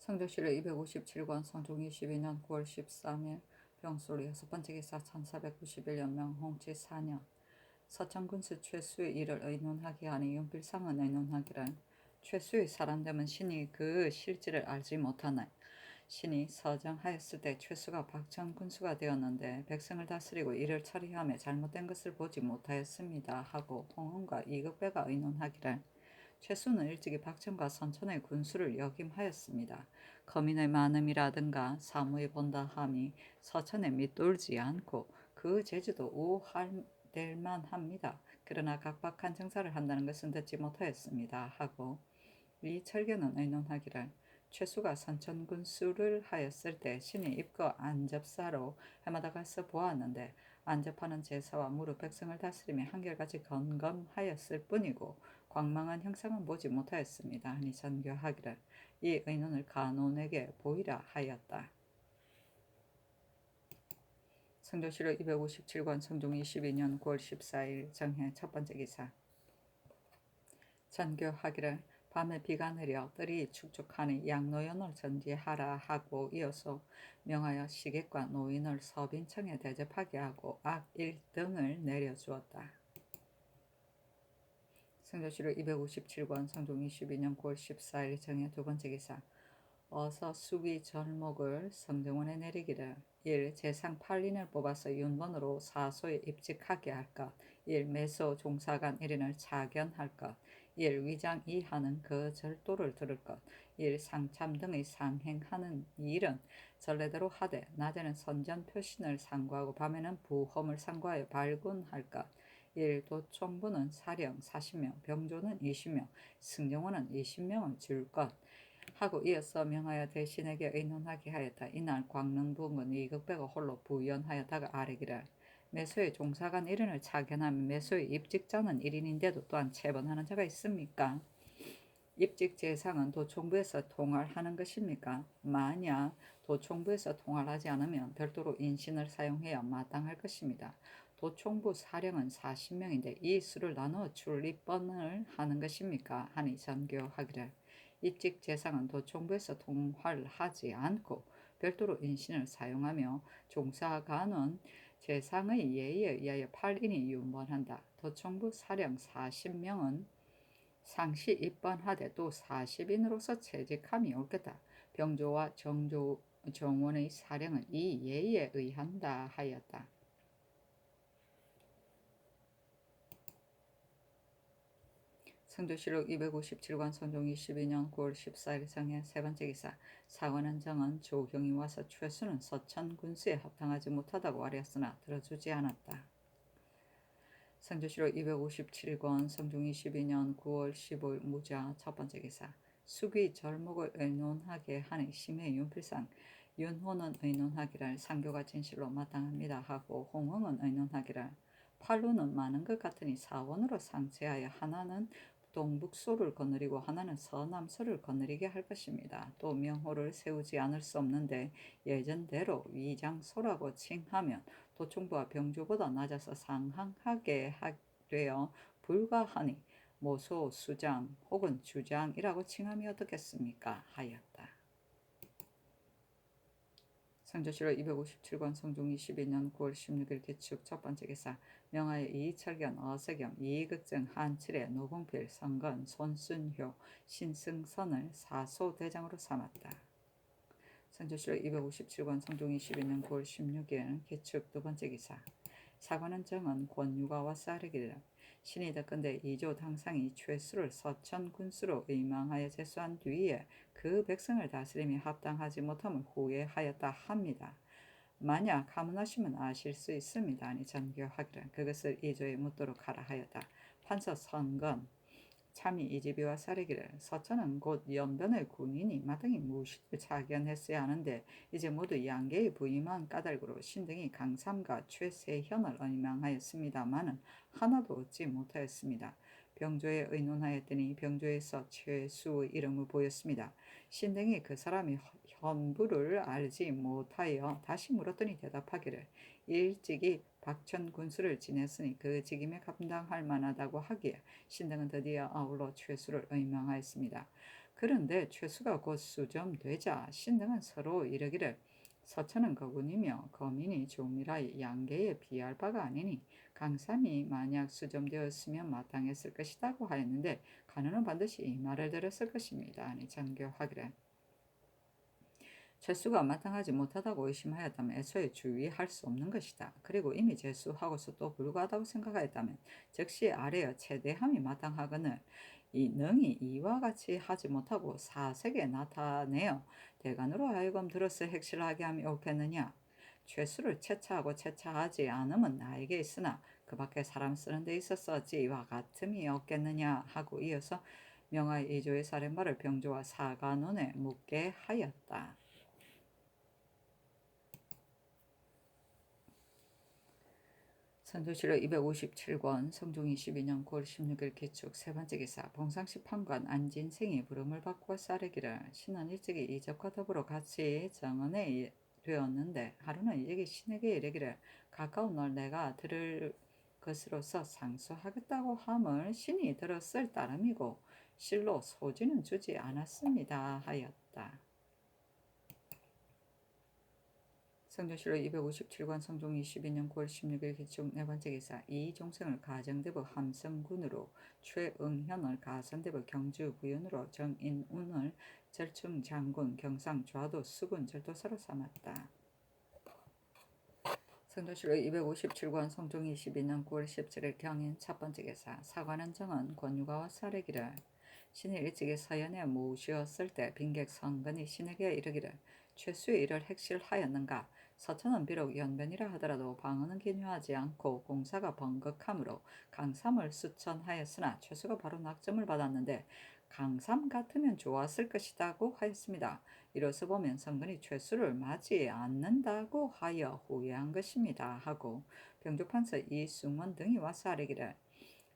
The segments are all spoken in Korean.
성조실록 257권 성종 22년 9월 13일 병솔 6번째 기사 1491년 명홍치 4년 서천군수 최수의 일을 의논하게 하니 윤필상은 의논하기를 최수의 사람됨은 신이 그 실질을 알지 못하나 신이 서정하였을 때 최수가 박천군수가 되었는데 백성을 다스리고 일을 처리하며 잘못된 것을 보지 못하였습니다 하고 홍은과 이극배가 의논하기를 최수는 일찍이 박천과 선천의 군수를 역임하였습니다. 거민의 많음이라든가 사무에 본다함이 서천에 밑돌지 않고 그 제주도 우할될 만합니다. 그러나 각박한 정사를 한다는 것은 듣지 못하였습니다 하고 이철교는 의논하기를 최수가 선천군수를 하였을 때 신이 입거 안접사로 해마다 가서 보았는데 안접하는 제사와 무릇 백성을 다스리며 한결같이 건검하였을 뿐이고 광망한 형상은 보지 못하였습니다 하니 전교하기를 이 의논을 간온에게 보이라 하였다. 성조실록 257권 성종 22년 9월 14일 정해 첫번째 기사 전교하기를 밤에 비가 내려 뜰이 축축하니 양노연을 전지하라 하고 이어서 명하여 시객과 노인을 서빈청에 대접하게 하고 악일 등을 내려주었다. 성조실록 257권 성종 22년 9월 14일 정해 두번째 기사 어서 수비 절목을 성정원에 내리기를 1. 재상 8인을 뽑아서 윤번으로 사소에 입직하게 할 것. 1. 매소 종사관 1인을 차견할 것. 1. 위장 2하는 그 절도를 들을 것. 1. 상참 등의 상행하는 일은 전례대로 하되 낮에는 선전 표신을 상고하고 밤에는 부험을 상고하여 발군할 것. 1. 도총부는 사령 40명, 병조는 20명, 승정원은 20명을 줄 것. 하고 이어서 명하여 대신에게 의논하게 하였다. 이날 광릉부군 이극배가 홀로 부연하였다가 아뢰기를 매소의 종사관 1인을 차견하면 매소의 입직자는 1인인데도 또한 체번하는 자가 있습니까? 입직 재상은 도총부에서 통할하는 것입니까? 만약 도총부에서 통할하지 않으면 별도로 인신을 사용해야 마땅할 것입니다. 도총부 사령은 40명인데 이 수를 나누어 출입번을 하는 것입니까? 하니 전교하기를 입직 재상은 도총부에서 통할하지 않고 별도로 인신을 사용하며 종사관은 재상의 예의에 의하여 8인이 윤번한다. 도총부 사령 40명은 상시 입번하되 또 40인으로서 채직함이 옳겠다. 병조와 정원의 사령은 이 예의에 의한다 하였다. 성조실록 257권 성종 22년 9월 14일 정해 세번째 기사 사관원 정은 조경이 와서 최수는 서천 군수에 합당하지 못하다고 아뢰었으나 들어주지 않았다. 성조실록 257권 성종 22년 9월 15일 무자 첫번째 기사 수귀 절목을 의논하게 하니 심해 윤필상 윤호는 의논하기를 상교가 진실로 마땅합니다 하고 홍흥은 의논하기를 팔루는 많은 것 같으니 사원으로 상체하여 하나는 동북소를 거느리고 하나는 서남서를 거느리게 할 것입니다. 또 명호를 세우지 않을 수 없는데 예전대로 위장소라고 칭하면 도총부와 병조보다 낮아서 상항하게 되어 불가하니 모소, 수장 혹은 주장이라고 칭함이 어떻겠습니까? 하였다. 성조실록 257권 성종 22년 9월 16일 기축 첫번째 기사 명하여 이철견, 어세겸, 이극증, 한칠의, 노봉필, 성건, 손순효, 신승선을 사소대장으로 삼았다. 성조실록 257권 성종 22년 9월 16일 기축 두번째 기사 사관원 정은 권유가 와서 아뢰기를 신이 듣건대 이조 당상이 최수를 서천 군수로 의망하여 제수한 뒤에 그 백성을 다스림이 합당하지 못함을 후회하였다 합니다. 만약 하문하시면 아실 수 있습니다. 아니 전교하기를 그것을 이조에 묻도록 하라 하였다. 판서 선건 참이 이집이와 사르기를 서천은 곧 연변의 군인이 마땅히 무시를 차견했어야 하는데 이제 모두 양계의 부임한 까닭으로 신등이 강삼과 최세현을 의망하였습니다마는 하나도 얻지 못하였습니다. 병조에 의논하였더니 병조에서 최수의 이름을 보였습니다. 신등이 그 사람이 현부를 알지 못하여 다시 물었더니 대답하기를 일찍이 박천 군수를 지냈으니 그 직임에 감당할 만하다고 하기에 신등은 드디어 아울러 최수를 의망하였습니다. 그런데 최수가 곧 수점되자 신등은 서로 이르기를 서천은 거군이며 거민이 종이라 양계에 비할 바가 아니니 강삼이 만약 수점되었으면 마땅했을 것이다고 하였는데 간호는 반드시 이 말을 들었을 것입니다. 아니 장교하기를 재수가 마땅하지 못하다고 의심하였다면 애초에 주의할 수 없는 것이다. 그리고 이미 재수하고서 또 불구하다고 생각하였다면 즉시 아래여 최대함이 마땅하거늘 이 능이 이와 같이 하지 못하고 사색에 나타내어 대간으로 하여금 들었을 핵실을 하게 하면 옳겠느냐. 죄수를 채차하고 채차하지 않음은 나에게 있으나 그 밖에 사람 쓰는 데 있었어지와 같음이 없겠느냐 하고 이어서 명하 이조의 사령발을 병조와 사관원에 묻게 하였다. 선조실록 257권 성종 22년 9월 16일 기축 세 번째 기사 봉상시 판관 안진생이 부름을 받고 싸르기를 신은 일찍이 이적과 더불어 같이 정원에 되었는데 하루는 일찍이 신에게 이르기를 가까운 날 내가 들을 것으로서 상소하겠다고 함을 신이 들었을 따름이고 실로 소지는 주지 않았습니다 하였다. 성조실록 257권 성종 22년 9월 16일 기축 네 번째 기사 이종생을 가정대부 함성군으로 최응현을 가선대부 경주부윤으로 정인운을 절충장군 경상좌도 수군 절도사로 삼았다. 성조실록 257권 성종 22년 9월 17일 경인 첫 번째 기사 사관원 정은 권유가와 사례기를 신이 일찍이 서연에 모시었을 때 빈객 성근이 신에게 이르기를 최수의 일을 핵실하였는가. 서천은 비록 연변이라 하더라도 방언은 기뉴하지 않고 공사가 번극하므로 강삼을 수천하였으나 최수가 바로 낙점을 받았는데 강삼 같으면 좋았을 것이다고 하였습니다. 이로써 보면 성근이 최수를 맞지 않는다고 하여 후회한 것입니다 하고 병조판서 이승원 등이 와서 아뢰기를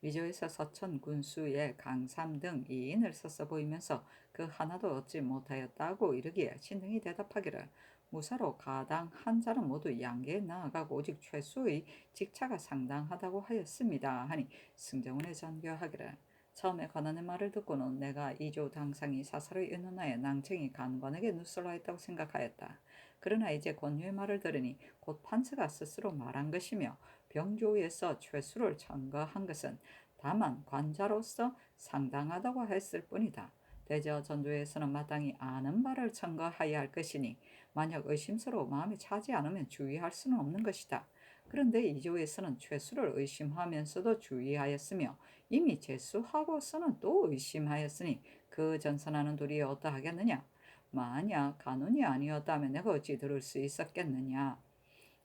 위조에서 서천 군수의 강삼 등 이인을 써서 보이면서 그 하나도 얻지 못하였다고 이르기에 신등이 대답하기를 무사로 가당 한 자는 모두 양계에 나아가고 오직 최수의 직차가 상당하다고 하였습니다 하니 승정원에 전교하기를 처음에 관원의 말을 듣고는 내가 이조 당상이 사사로이 은은하여 낭청이 간관에게 누설하였다고 생각하였다. 그러나 이제 권유의 말을 들으니 곧 판서가 스스로 말한 것이며 병조에서 최수를 청거한 것은 다만 관자로서 상당하다고 했을 뿐이다. 대저 전조에서는 마땅히 아는 바를 청거하여야 할 것이니 만약 의심스러워 마음에 차지 않으면 주의할 수는 없는 것이다. 그런데 이조에서는 최수를 의심하면서도 주의하였으며 이미 재수하고서는 또 의심하였으니 그 전선하는 도리에 어떠하겠느냐. 만약 간운이 아니었다면 내가 어찌 들을 수 있었겠느냐.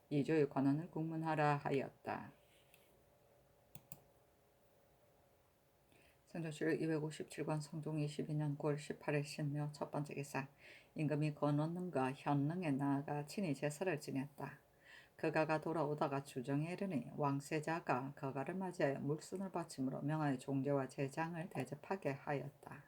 이조의 관원을 국문하라 하였다. 성조실록 257권 성종 22년 9월 18일 신묘 첫 번째 기사 임금이 권원능과 현능에 나아가 친히 제사를 지냈다. 그가가 돌아오다가 주정에 이르니 왕세자가 그가를 맞이하여 물순을 바침으로 명하여 종제와 제장을 대접하게 하였다.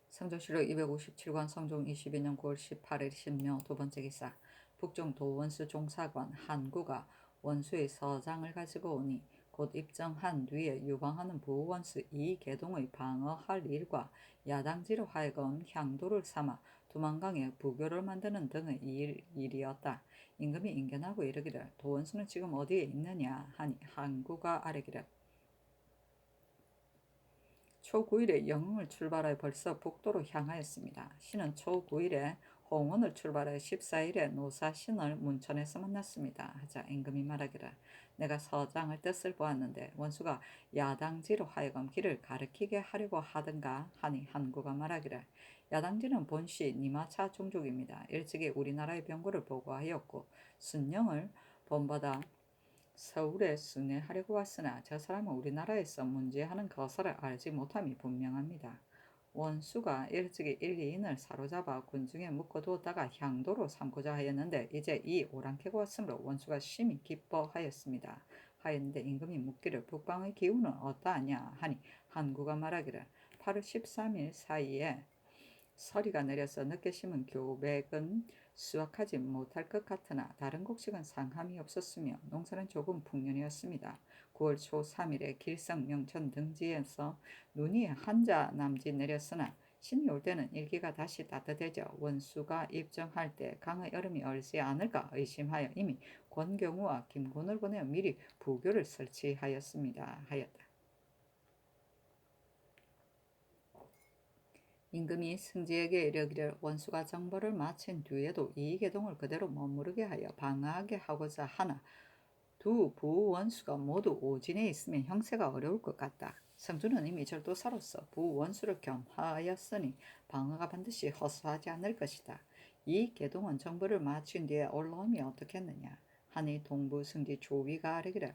성조실록 257권 성종 22년 9월 18일 신묘 두 번째 기사 북종 도원수 종사관 한구가 원수의 서장을 가지고 오니 곧 입정한 뒤에 유방하는 부원수 이계동의 방어할 일과 야당지로 하여금 향도를 삼아 두만강에 부교를 만드는 등의 일이었다. 임금이 인견하고 이르기를 도원수는 지금 어디에 있느냐 하니 한구가 아뢰기를 초 9일에 영흥을 출발하여 벌써 북도로 향하였습니다. 신은 초 9일에 홍원을 출발하여 14일에 노사신을 문천에서 만났습니다. 하자 임금이 말하기를 내가 서장을 뜻을 보았는데 원수가 야당지로 하여금 길을 가리키게 하려고 하던가 하니 한구가 말하기를 야당지는 본시 니마차 종족입니다. 일찍이 우리나라의 병고를 보고하였고 순령을 본받아 서울에 순회하려고 왔으나 저 사람은 우리나라에서 문제하는 거사를 알지 못함이 분명합니다. 원수가 일찍이 1, 2인을 사로잡아 군중에 묶어두었다가 향도로 삼고자 하였는데 이제 이 오랑캐가 왔으므로 원수가 심히 기뻐하였습니다. 하였는데 임금이 묻기를 북방의 기운은 어떠하냐 하니 한구가 말하기를 8월 13일 사이에 서리가 내려서 늦게 심은 교백은 수확하지 못할 것 같으나 다른 곡식은 상함이 없었으며 농사는 조금 풍년이었습니다. 9월 초 3일에 길성 명천 등지에서 눈이 한자 남짓 내렸으나 신이 올 때는 일기가 다시 따뜻해져 원수가 입정할 때 강의 얼음이 얼지 않을까 의심하여 이미 권경우와 김곤을 보내어 미리 부교를 설치하였습니다. 하였다. 임금이 승지에게 이르기를 원수가 정벌을 마친 뒤에도 이계동을 그대로 머무르게 하여 방하하게 하고자 하나 두 부원수가 모두 오진에 있으면 형세가 어려울 것 같다. 성주는 이미 절도사로서 부원수를 겸하였으니 방어가 반드시 허수하지 않을 것이다. 이 계동은 정부를 마친 뒤에 올라오면 어떻겠느냐 하니 동부 승지 조위가 아뢰기를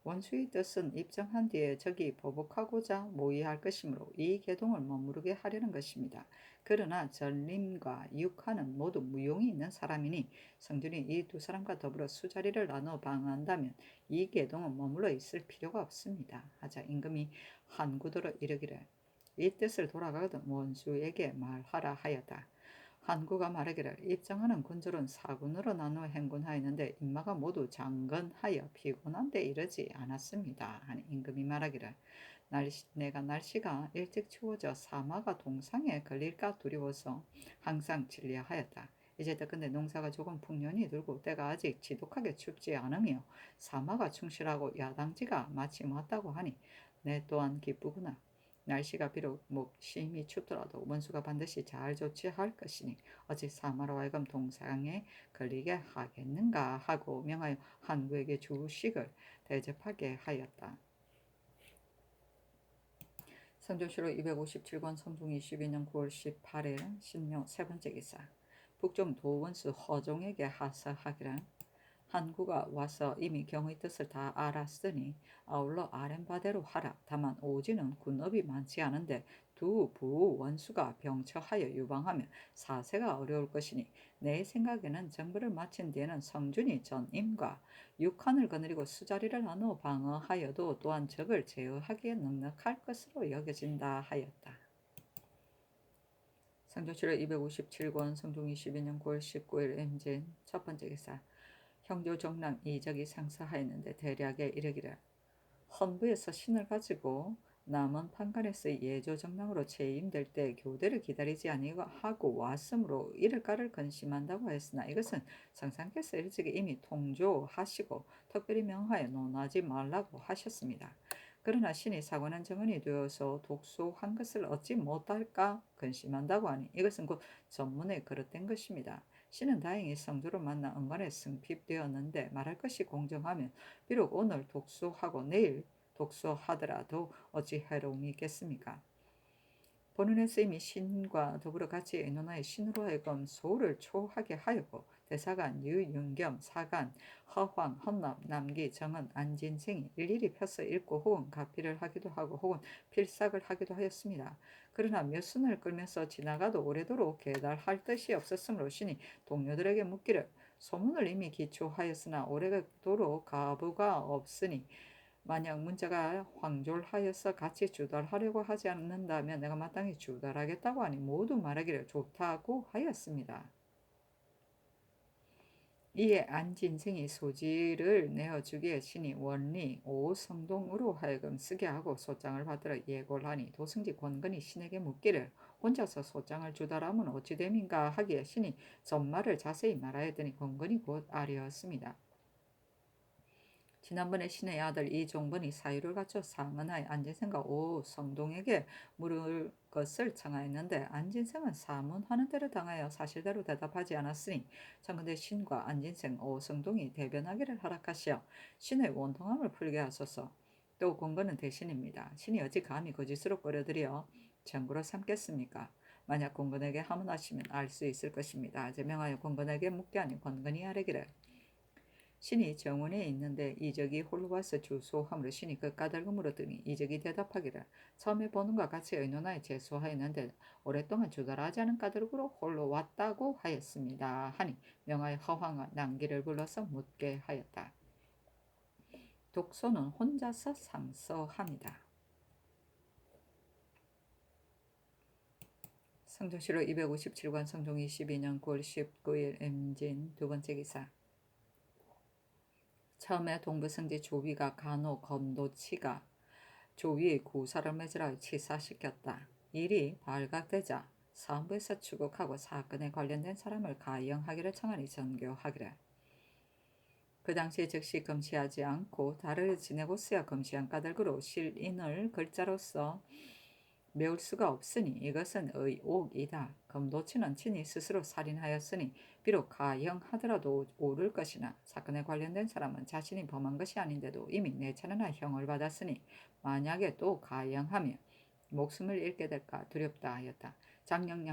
원수의 뜻은 입정한 뒤에 적이 보복하고자 모의할 것이므로 이 계동을 머무르게 하려는 것입니다. 그러나 전림과 육하는 모두 무용이 있는 사람이니 성준이 이 두 사람과 더불어 수자리를 나누어 방한다면 이 계동은 머물러 있을 필요가 없습니다. 하자 임금이 한구도로 이르기를 이 뜻을 돌아가거든 원수에게 말하라 하였다. 한구가 말하기를 입정하는 군졸은 사군으로 나누어 행군하였는데 인마가 모두 장건하여 피곤한데 이르지 않았습니다. 하니 임금이 말하기를 내가 날씨가 일찍 추워져 사마가 동상에 걸릴까 두려워서 항상 진리하였다. 이제 근데 농사가 조금 풍년이 들고 때가 아직 지독하게 춥지 않으며 사마가 충실하고 야당지가 마치 맞다고 하니 내 또한 기쁘구나. 날씨가 비록 심히 춥더라도 원수가 반드시 잘 조치할 것이니 어찌 사마로 하여금 동상에 걸리게 하겠는가 하고 명하여 한구에게 주식을 대접하게 하였다. 성조실록 257권 성종 22년 9월 18일 신묘 세 번째 기사 북종 도원수 허종에게 하사하기를 한구가 와서 이미 경의 뜻을 다 알았으니 아울러 아랜바대로 하라. 다만 오지는 군업이 많지 않은데 두 부원수가 병처하여 유방하면 사세가 어려울 것이니 내 생각에는 정부를 마친 뒤에는 성준이 전임과 육한을 거느리고 수자리를 나누어 방어하여도 또한 적을 제어하기에 넉넉할 것으로 여겨진다 하였다. 성조실록 257권 성종 22년 9월 19일 임진 첫 번째 기사 형조 정랑 이적이 상사하였는데 대략에 이르기를 헌부에서 신을 가지고 남원 판관에서 예조 정랑으로 재임될 때 교대를 기다리지 아니하고 왔으므로 이를까를 근심한다고 했으나 이것은 성상께서 일찍이 이미 통조하시고 특별히 명하여 논하지 말라고 하셨습니다. 그러나 신이 사관한 정원이 되어서 독소한 것을 얻지 못할까 근심한다고 하니 이것은 곧 전문에 그릇된 것입니다. 신은 다행히 성주를 만나 은관에 승핍되었는데 말할 것이 공정하면 비록 오늘 독소하고 내일 독소하더라도 어찌 해로움이 있겠습니까? 본원에서 이미 신과 더불어 같이 의논하여 신으로 하여금 소를 초하게 하였고 대사관 유윤겸, 사관, 허황, 헌납, 남기, 정은, 안진생이 일일이 펴서 읽고 혹은 가피를 하기도 하고 혹은 필삭을 하기도 하였습니다. 그러나 몇 순을 끌면서 지나가도 오래도록 계달할 뜻이 없었으므로 신이 동료들에게 묻기를 소문을 이미 기초하였으나 오래도록 가부가 없으니 만약 문자가 황졸하여서 같이 주달하려고 하지 않는다면 내가 마땅히 주달하겠다고 하니 모두 말하기를 좋다고 하였습니다. 이에 안진생이 소지를 내어주기에 신이 원리 오성동으로 하여금 쓰게 하고 소장을 받들어 예고를 하니 도승지 권근이 신에게 묻기를 혼자서 소장을 주달하면 어찌 됨인가 하기에 신이 전말을 자세히 말하였더니 권근이 곧 아뢰었습니다. 지난번에 신의 아들 이종번이 사유를 갖춰 상언하여 안진생과 오성동에게 물을 것을 청하였는데 안진생은 사문하는 대로 당하여 사실대로 대답하지 않았으니 청근대 신과 안진생, 오성동이 대변하기를 허락하시어 신의 원통함을 풀게 하소서. 또 공건은 대신입니다. 신이 어찌 감히 거짓으로 끌어들여 정구로 삼겠습니까? 만약 공건에게 하문하시면 알 수 있을 것입니다. 제명하여 공건에게 묻게 하니 권건이 아뢰기를 신이 정원에 있는데 이적이 홀로 와서 주소함으로 신이 그 까닭을 물었더니 이적이 대답하기를 처음에 보는과 같이 의논하여 제소하였는데 오랫동안 주달하지 않은 까닭으로 홀로 왔다고 하였습니다. 하니 명하여 허황과 남기를 불러서 묻게 하였다. 독소는 혼자서 상서합니다. 성종시로 257관 성종 22년 9월 19일 임진 두 번째 기사. 처음에 동부성지 조위가 간호 검도치가 조위의 구사를 맺으라 치사시켰다. 일이 발각되자 사헌부에서 추국하고 사건에 관련된 사람을 가형하기를 청하니 전교하기를. 그 당시 즉시 검시하지 않고 달을 지내고서야 검시한 까닭으로 실인을 글자로서 메울 수가 없으니 이것은 의옥이다. 검도치는 친히 스스로 살인하였으니 비록 가형하더라도 옳을 것이나 사건에 관련된 사람은 자신이 범한 것이 아닌데도 이미 네 차례나 형을 받았으니 만약에 또 가형하면 목숨을 잃게 될까 두렵다 하였다. 장령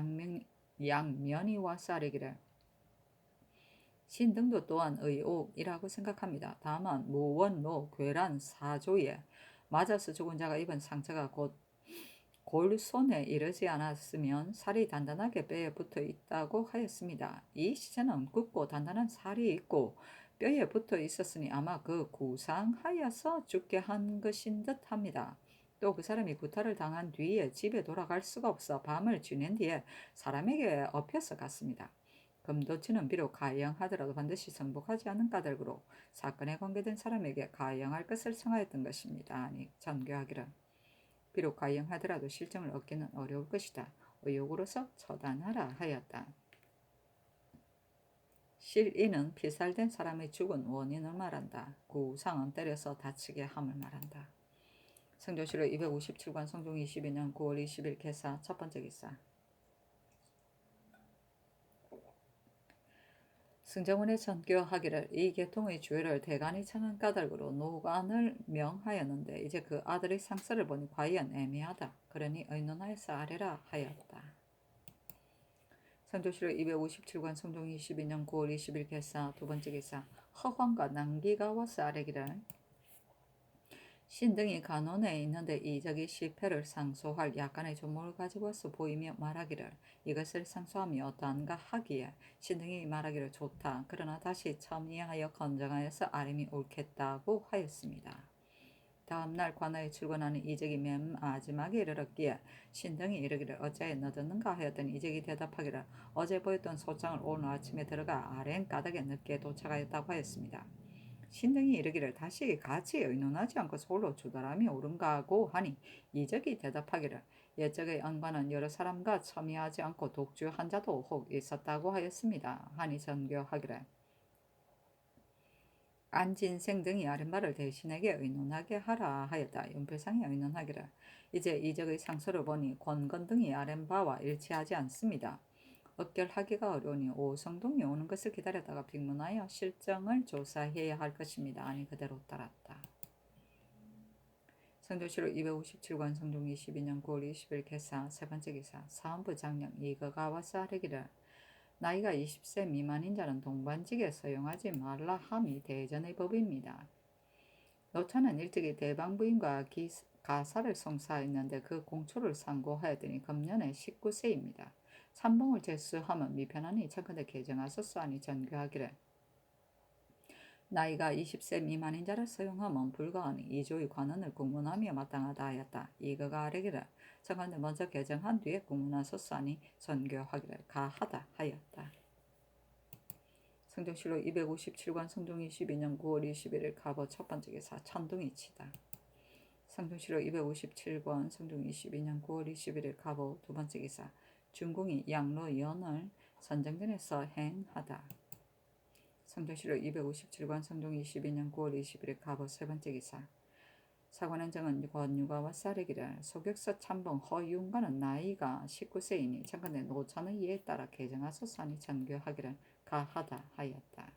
양면이 와서 아뢰기를 신등도 또한 의옥이라고 생각합니다. 다만 무원로 괴란 사조에 맞아서 죽은 자가 입은 상처가 곧 골손에 이르지 않았으면 살이 단단하게 뼈에 붙어 있다고 하였습니다. 이 시체는 굵고 단단한 살이 있고 뼈에 붙어 있었으니 아마 그 구상하여서 죽게 한 것인 듯 합니다. 또 그 사람이 구타를 당한 뒤에 집에 돌아갈 수가 없어 밤을 지낸 뒤에 사람에게 업혀서 갔습니다. 검도치는 비록 가형하더라도 반드시 성복하지 않은 까닭으로 사건에 관계된 사람에게 가형할 것을 청하였던 것입니다. 아니 전교하기를. 비록 가형하더라도 실정을 얻기는 어려울 것이다. 의혹으로서 처단하라 하였다. 실인은 피살된 사람의 죽은 원인을 말한다. 구상은 때려서 다치게 함을 말한다. 성조시로 257관 성종 22년 9월 20일 개사 첫 번째 기사. 승정원의 전교하기를 이 계통의 죄를 대간이 청한 까닭으로 노관을 명하였는데 이제 그 아들의 상서를 보니 과연 애매하다. 그러니 의논하여서 아뢰라 하였다. 성조시로 257관 성종 22년 9월 20일 개사 두 번째 기사. 허황과 낭기가 와서 아뢰기를 신등이 간원에 있는데 이적이 실패를 상소할 약간의 조목을 가지고 와서 보이며 말하기를 이것을 상소하며 어떠한가 하기에 신등이 말하기를 좋다. 그러나 다시 첨예하여 건정하여서 아림이 옳겠다고 하였습니다. 다음날 관아에 출근하는 이적이 맨 마지막에 이르렀기에 신등이 이르기를 어찌하여 늦었는가 하였더니 이적이 대답하기를 어제 보였던 소장을 오늘 아침에 들어가 아랜 까닭에 늦게 도착하였다고 하였습니다. 신등이 이르기를 다시 같이 의논하지 않고 홀로 주달함이 옳은가고 하니 이적이 대답하기를 옛적의 언관은 여러 사람과 첨예하지 않고 독주 한 자도 혹 있었다고 하였습니다. 하니 전교하기를 안진생 등이 아랫말을 대신에게 의논하게 하라 하였다. 윤필상이 의논하기를 이제 이적의 상소를 보니 권건 등이 아랫바와 일치하지 않습니다. 업결하기가 어려우니 오성동이 오는 것을 기다렸다가 빅문하여 실정을 조사해야 할 것입니다. 아니 그대로 따랐다. 성조시로 257관 성종 22년 9월 20일 개사 세 번째 기사. 사헌부 장령 이거가 와서 아뢰기를 나이가 20세 미만인 자는 동반직에 서용하지 말라 함이 대전의 법입니다. 노차는 일찍이 대방부인과 가사를 송사했는데 그 공초를 상고하였더니 금년에 19세입니다. 참봉을 제수하면 미편하니 청컨대 개정하소서 하니 전교하기를 나이가 20세 미만인 자를 서용하면 불가하니 이조의 관원을 국문하며 마땅하다 하였다. 이거가 아뢰기를 청컨대 먼저 개정한 뒤에 국문하소서 하니 전교하기를 가하다 하였다. 성종실록 257관 성종 22년 9월 21일 가보 첫 번째 기사 천둥이 치다. 성종실록 257권 성종 22년 9월 21일 가보 두 번째 기사 중궁이 양로연을 선정전에서 행하다. 성종실록 257관 성종 22년 9월 21일 가보 세 번째 기사 사관행정은 권유가와 사례기를 소격서 참봉 허윤가는 나이가 19세이니 청컨대 노천의 예에 따라 개정하소서 하니 전교하기를 가하다 하였다.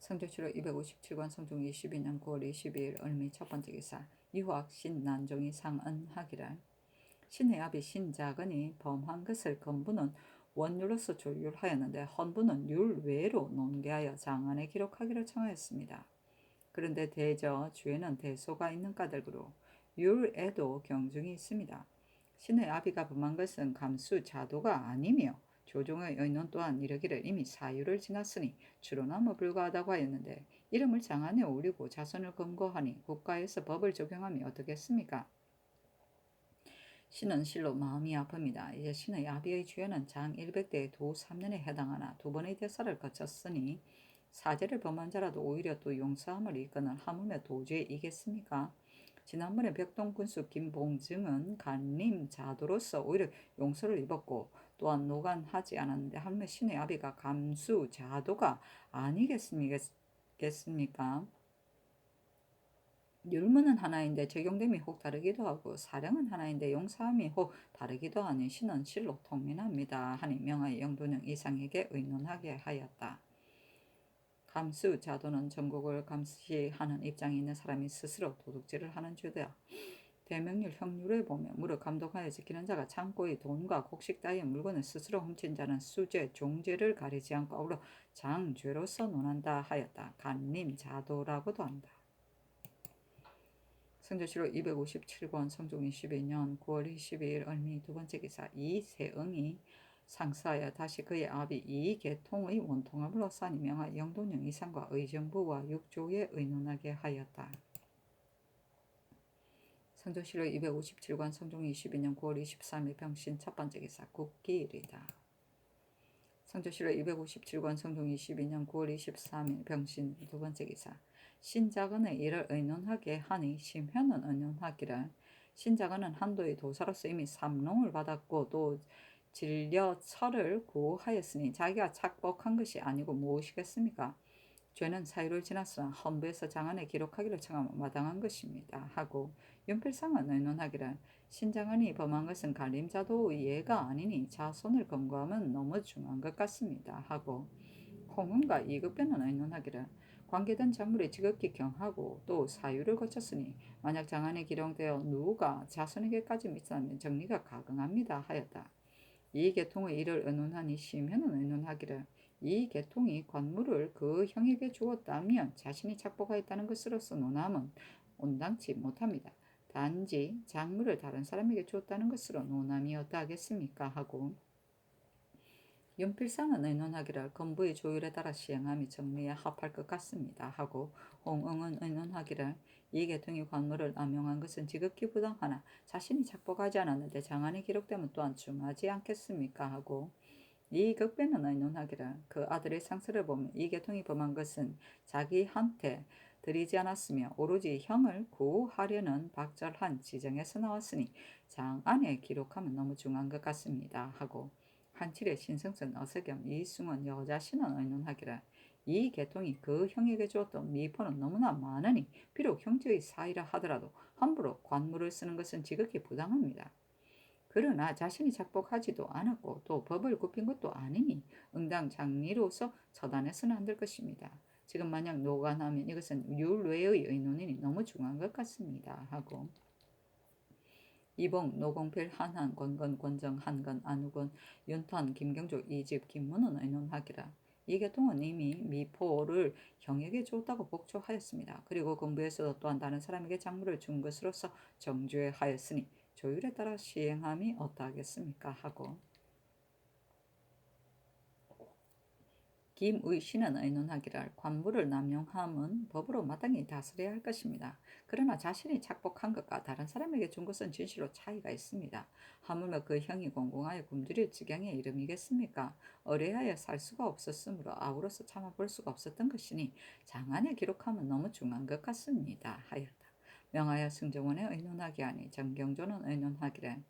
성조실록 257관 성종 22년 9월 22일 을미 첫 번째 기사 유학 신난종이 상언하기를 신의 아비 신자근이 범한 것을 건부는 원율로서 조율하였는데 헌부는 율 외로 논개하여 장안에 기록하기를 청하였습니다. 그런데 대저 주에는 대소가 있는 까닭으로 율에도 경중이 있습니다. 신의 아비가 범한 것은 감수 자도가 아니며 조종의 의논 또한 이르기를 이미 사유를 지났으니 추론하며 불가하다고 하였는데 이름을 장안에 올리고 자손을 검거하니 국가에서 법을 적용하면 어떻겠습니까? 신은 실로 마음이 아픕니다. 이제 신의 아비의 죄는 장 100대의 도 3년에 해당하나 두 번의 대사를 거쳤으니 사죄를 범한 자라도 오히려 또 용서함을 이끄는 하물며 도죄이겠습니까? 지난번에 벽동군수 김봉증은 간림자도로서 오히려 용서를 입었고 또한 노간하지 않았는데 하물며 신의 아비가 감수자도가 아니겠습니까? 율무는 하나인데 적용됨이 혹 다르기도 하고 사령은 하나인데 용사함이 혹 다르기도 하니 신은 실로 통민합니다. 하니 명하의 영도령 이상에게 의논하게 하였다. 감수자도는 전국을 감시하는 입장에 있는 사람이 스스로 도둑질을 하는 죄다. 대명률 형률에 보면 무릇 감독하여 지키는 자가 창고의 돈과 곡식 따위의 물건을 스스로 훔친 자는 수죄, 종죄를 가리지 않고 아울러 장죄로서 논한다 하였다. 간림자도라고도 한다. 성조실록 257권 성종 22년 9월 22일 을미 두 번째 기사 이세응이 상사하여 다시 그의 아비 이계통의 원통함으로 산이 명하 영돈령 이상과 의정부와 육조에 의논하게 하였다. 성조실록 257권 성종 22년 9월 23일 병신 첫 번째 기사 국기일이다. 성조실록 257권 성종 22년 9월 23일 병신 두 번째 기사 신자건의 일을 의논하게 하니 심현은 의논하기를 신자건은 한도의 도사로서 이미 삼롱을 받았고 또 진려 철을 구하였으니 자기가 착복한 것이 아니고 무엇이겠습니까? 죄는 사유를 지나서 헌부에서 장안에 기록하기를 청하면 마땅한 것입니다. 하고 윤필상은 의논하기를 신장안이 범한 것은 간림자도의 예가 아니니 자손을 검거하면 너무 중한 것 같습니다. 하고 홍은과 이급변은 의논하기를 관계된 작물이 지극히 경하고 또 사유를 거쳤으니 만약 장안에 기록되어 누가 자손에게까지 미치면 정리가 가능합니다 하였다. 이 계통의 일을 의논하니 심현은 의논하기를 이 계통이 관물을 그 형에게 주었다면 자신이 착복하였다는 것으로서 논함은 온당치 못합니다. 단지 작물을 다른 사람에게 주었다는 것으로 논함이 어떠하겠습니까 하고 윤필상은 의논하기를 건부의 조율에 따라 시행함이 정리에 합할 것 같습니다 하고 홍응은 의논하기를 이 계통이 관물을 남용한 것은 지극히 부당하나 자신이 착복하지 않았는데 장안에 기록되면 또한 중하지 않겠습니까 하고 이 극배는 의논하기를 그 아들의 상서를 보면 이 계통이 범한 것은 자기한테 드리지 않았으며 오로지 형을 구하려는 박절한 지정에서 나왔으니 장안에 기록하면 너무 중한 것 같습니다 하고 한칠의 신성선 어석염 이승원 여자신은 의논하기를 이 계통이 그 형에게 주었던 미포는 너무나 많으니 비록 형제의 사이라 하더라도 함부로 관물을 쓰는 것은 지극히 부당합니다. 그러나 자신이 착복하지도 않았고 또 법을 굽힌 것도 아니니 응당 장리로서 처단해서는 안 될 것입니다. 지금 만약 노간하면 이것은 율외의 의논이니 너무 중한 것 같습니다. 하고 이봉, 노공필, 한한, 권건, 권정, 한건, 안우건, 윤탄, 김경조, 이집, 김문은 의논하기라. 이 계통은 이미 미포를 형에게 줬다고 복조하였습니다. 그리고 군부에서도 또한 다른 사람에게 작물을 준 것으로서 정죄하였으니 조율에 따라 시행함이 어떠하겠습니까? 하고 김의신은 의논하기를 관물을 남용함은 법으로 마땅히 다스려야 할 것입니다. 그러나 자신이 착복한 것과 다른 사람에게 준 것은 진실로 차이가 있습니다. 하물며 그 형이 공공하여 굶주릴 지경에 이름이겠습니까? 어뢰하여 살 수가 없었으므로 아우로서 참아볼 수가 없었던 것이니 장안에 기록하면 너무 중한 것 같습니다. 하였다. 명하여 승정원에 의논하게 하니 정경조는 의논하기를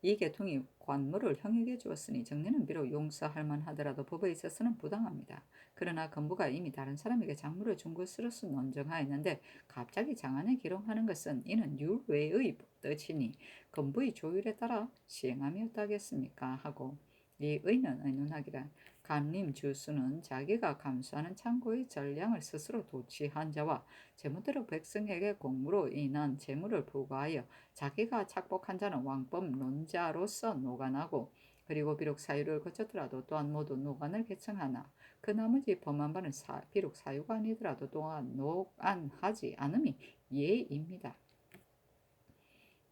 이 계통이 관물을 형에게 주었으니 정리는 비록 용서할 만하더라도 법에 있어서는 부당합니다. 그러나 건부가 이미 다른 사람에게 작물을 준 것으로서 논정하였는데 갑자기 장안에 기록하는 것은 이는 율외의 뜻이니 건부의 조율에 따라 시행함이 어떠하겠습니까? 하고 이 의는 의논하기를 간림 주수는 자기가 감수하는 창고의 전량을 스스로 도취한 자와 제멋대로 백성에게 공무로 인한 재물을 부과하여 자기가 착복한 자는 왕법론자로서 노간하고 그리고 비록 사유를 거쳤더라도 또한 모두 노간을 개청하나 그 나머지 범한 바는 비록 사유가 아니더라도 또한 노간하지 않음이 예입니다.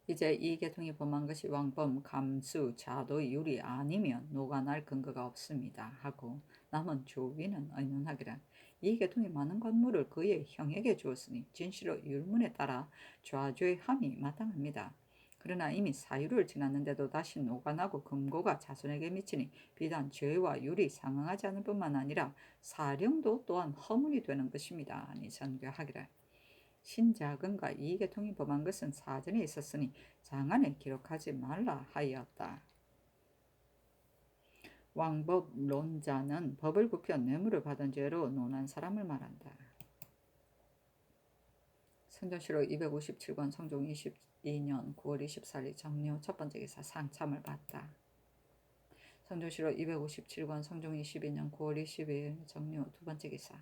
이제 이 계통이 범한 것이 왕법, 감수, 자도의 율이 아니면 노간할 근거가 없습니다. 하고 남은 조위는 의논하기를 이 계통이 많은 관물을 그의 형에게 주었으니 진실로 율문에 따라 좌죄함이 마땅합니다. 그러나 이미 사유를 지났는데도 다시 노관하고 금고가 자손에게 미치니 비단 죄와 율이 상응하지 않을 뿐만 아니라 사령도 또한 허물이 되는 것입니다. 아니 전교하기를. 신자금과 이계통이 범한 것은 사전에 있었으니 장안에 기록하지 말라 하였다. 왕법론자는 법을 굽혀 뇌물을 받은 죄로 논한 사람을 말한다. 선조실록 257권 성종 22년 9월 24일 정료 첫 번째 기사 상참을 받다. 선조실록 257권 성종 22년 9월 22일 정료 두 번째 기사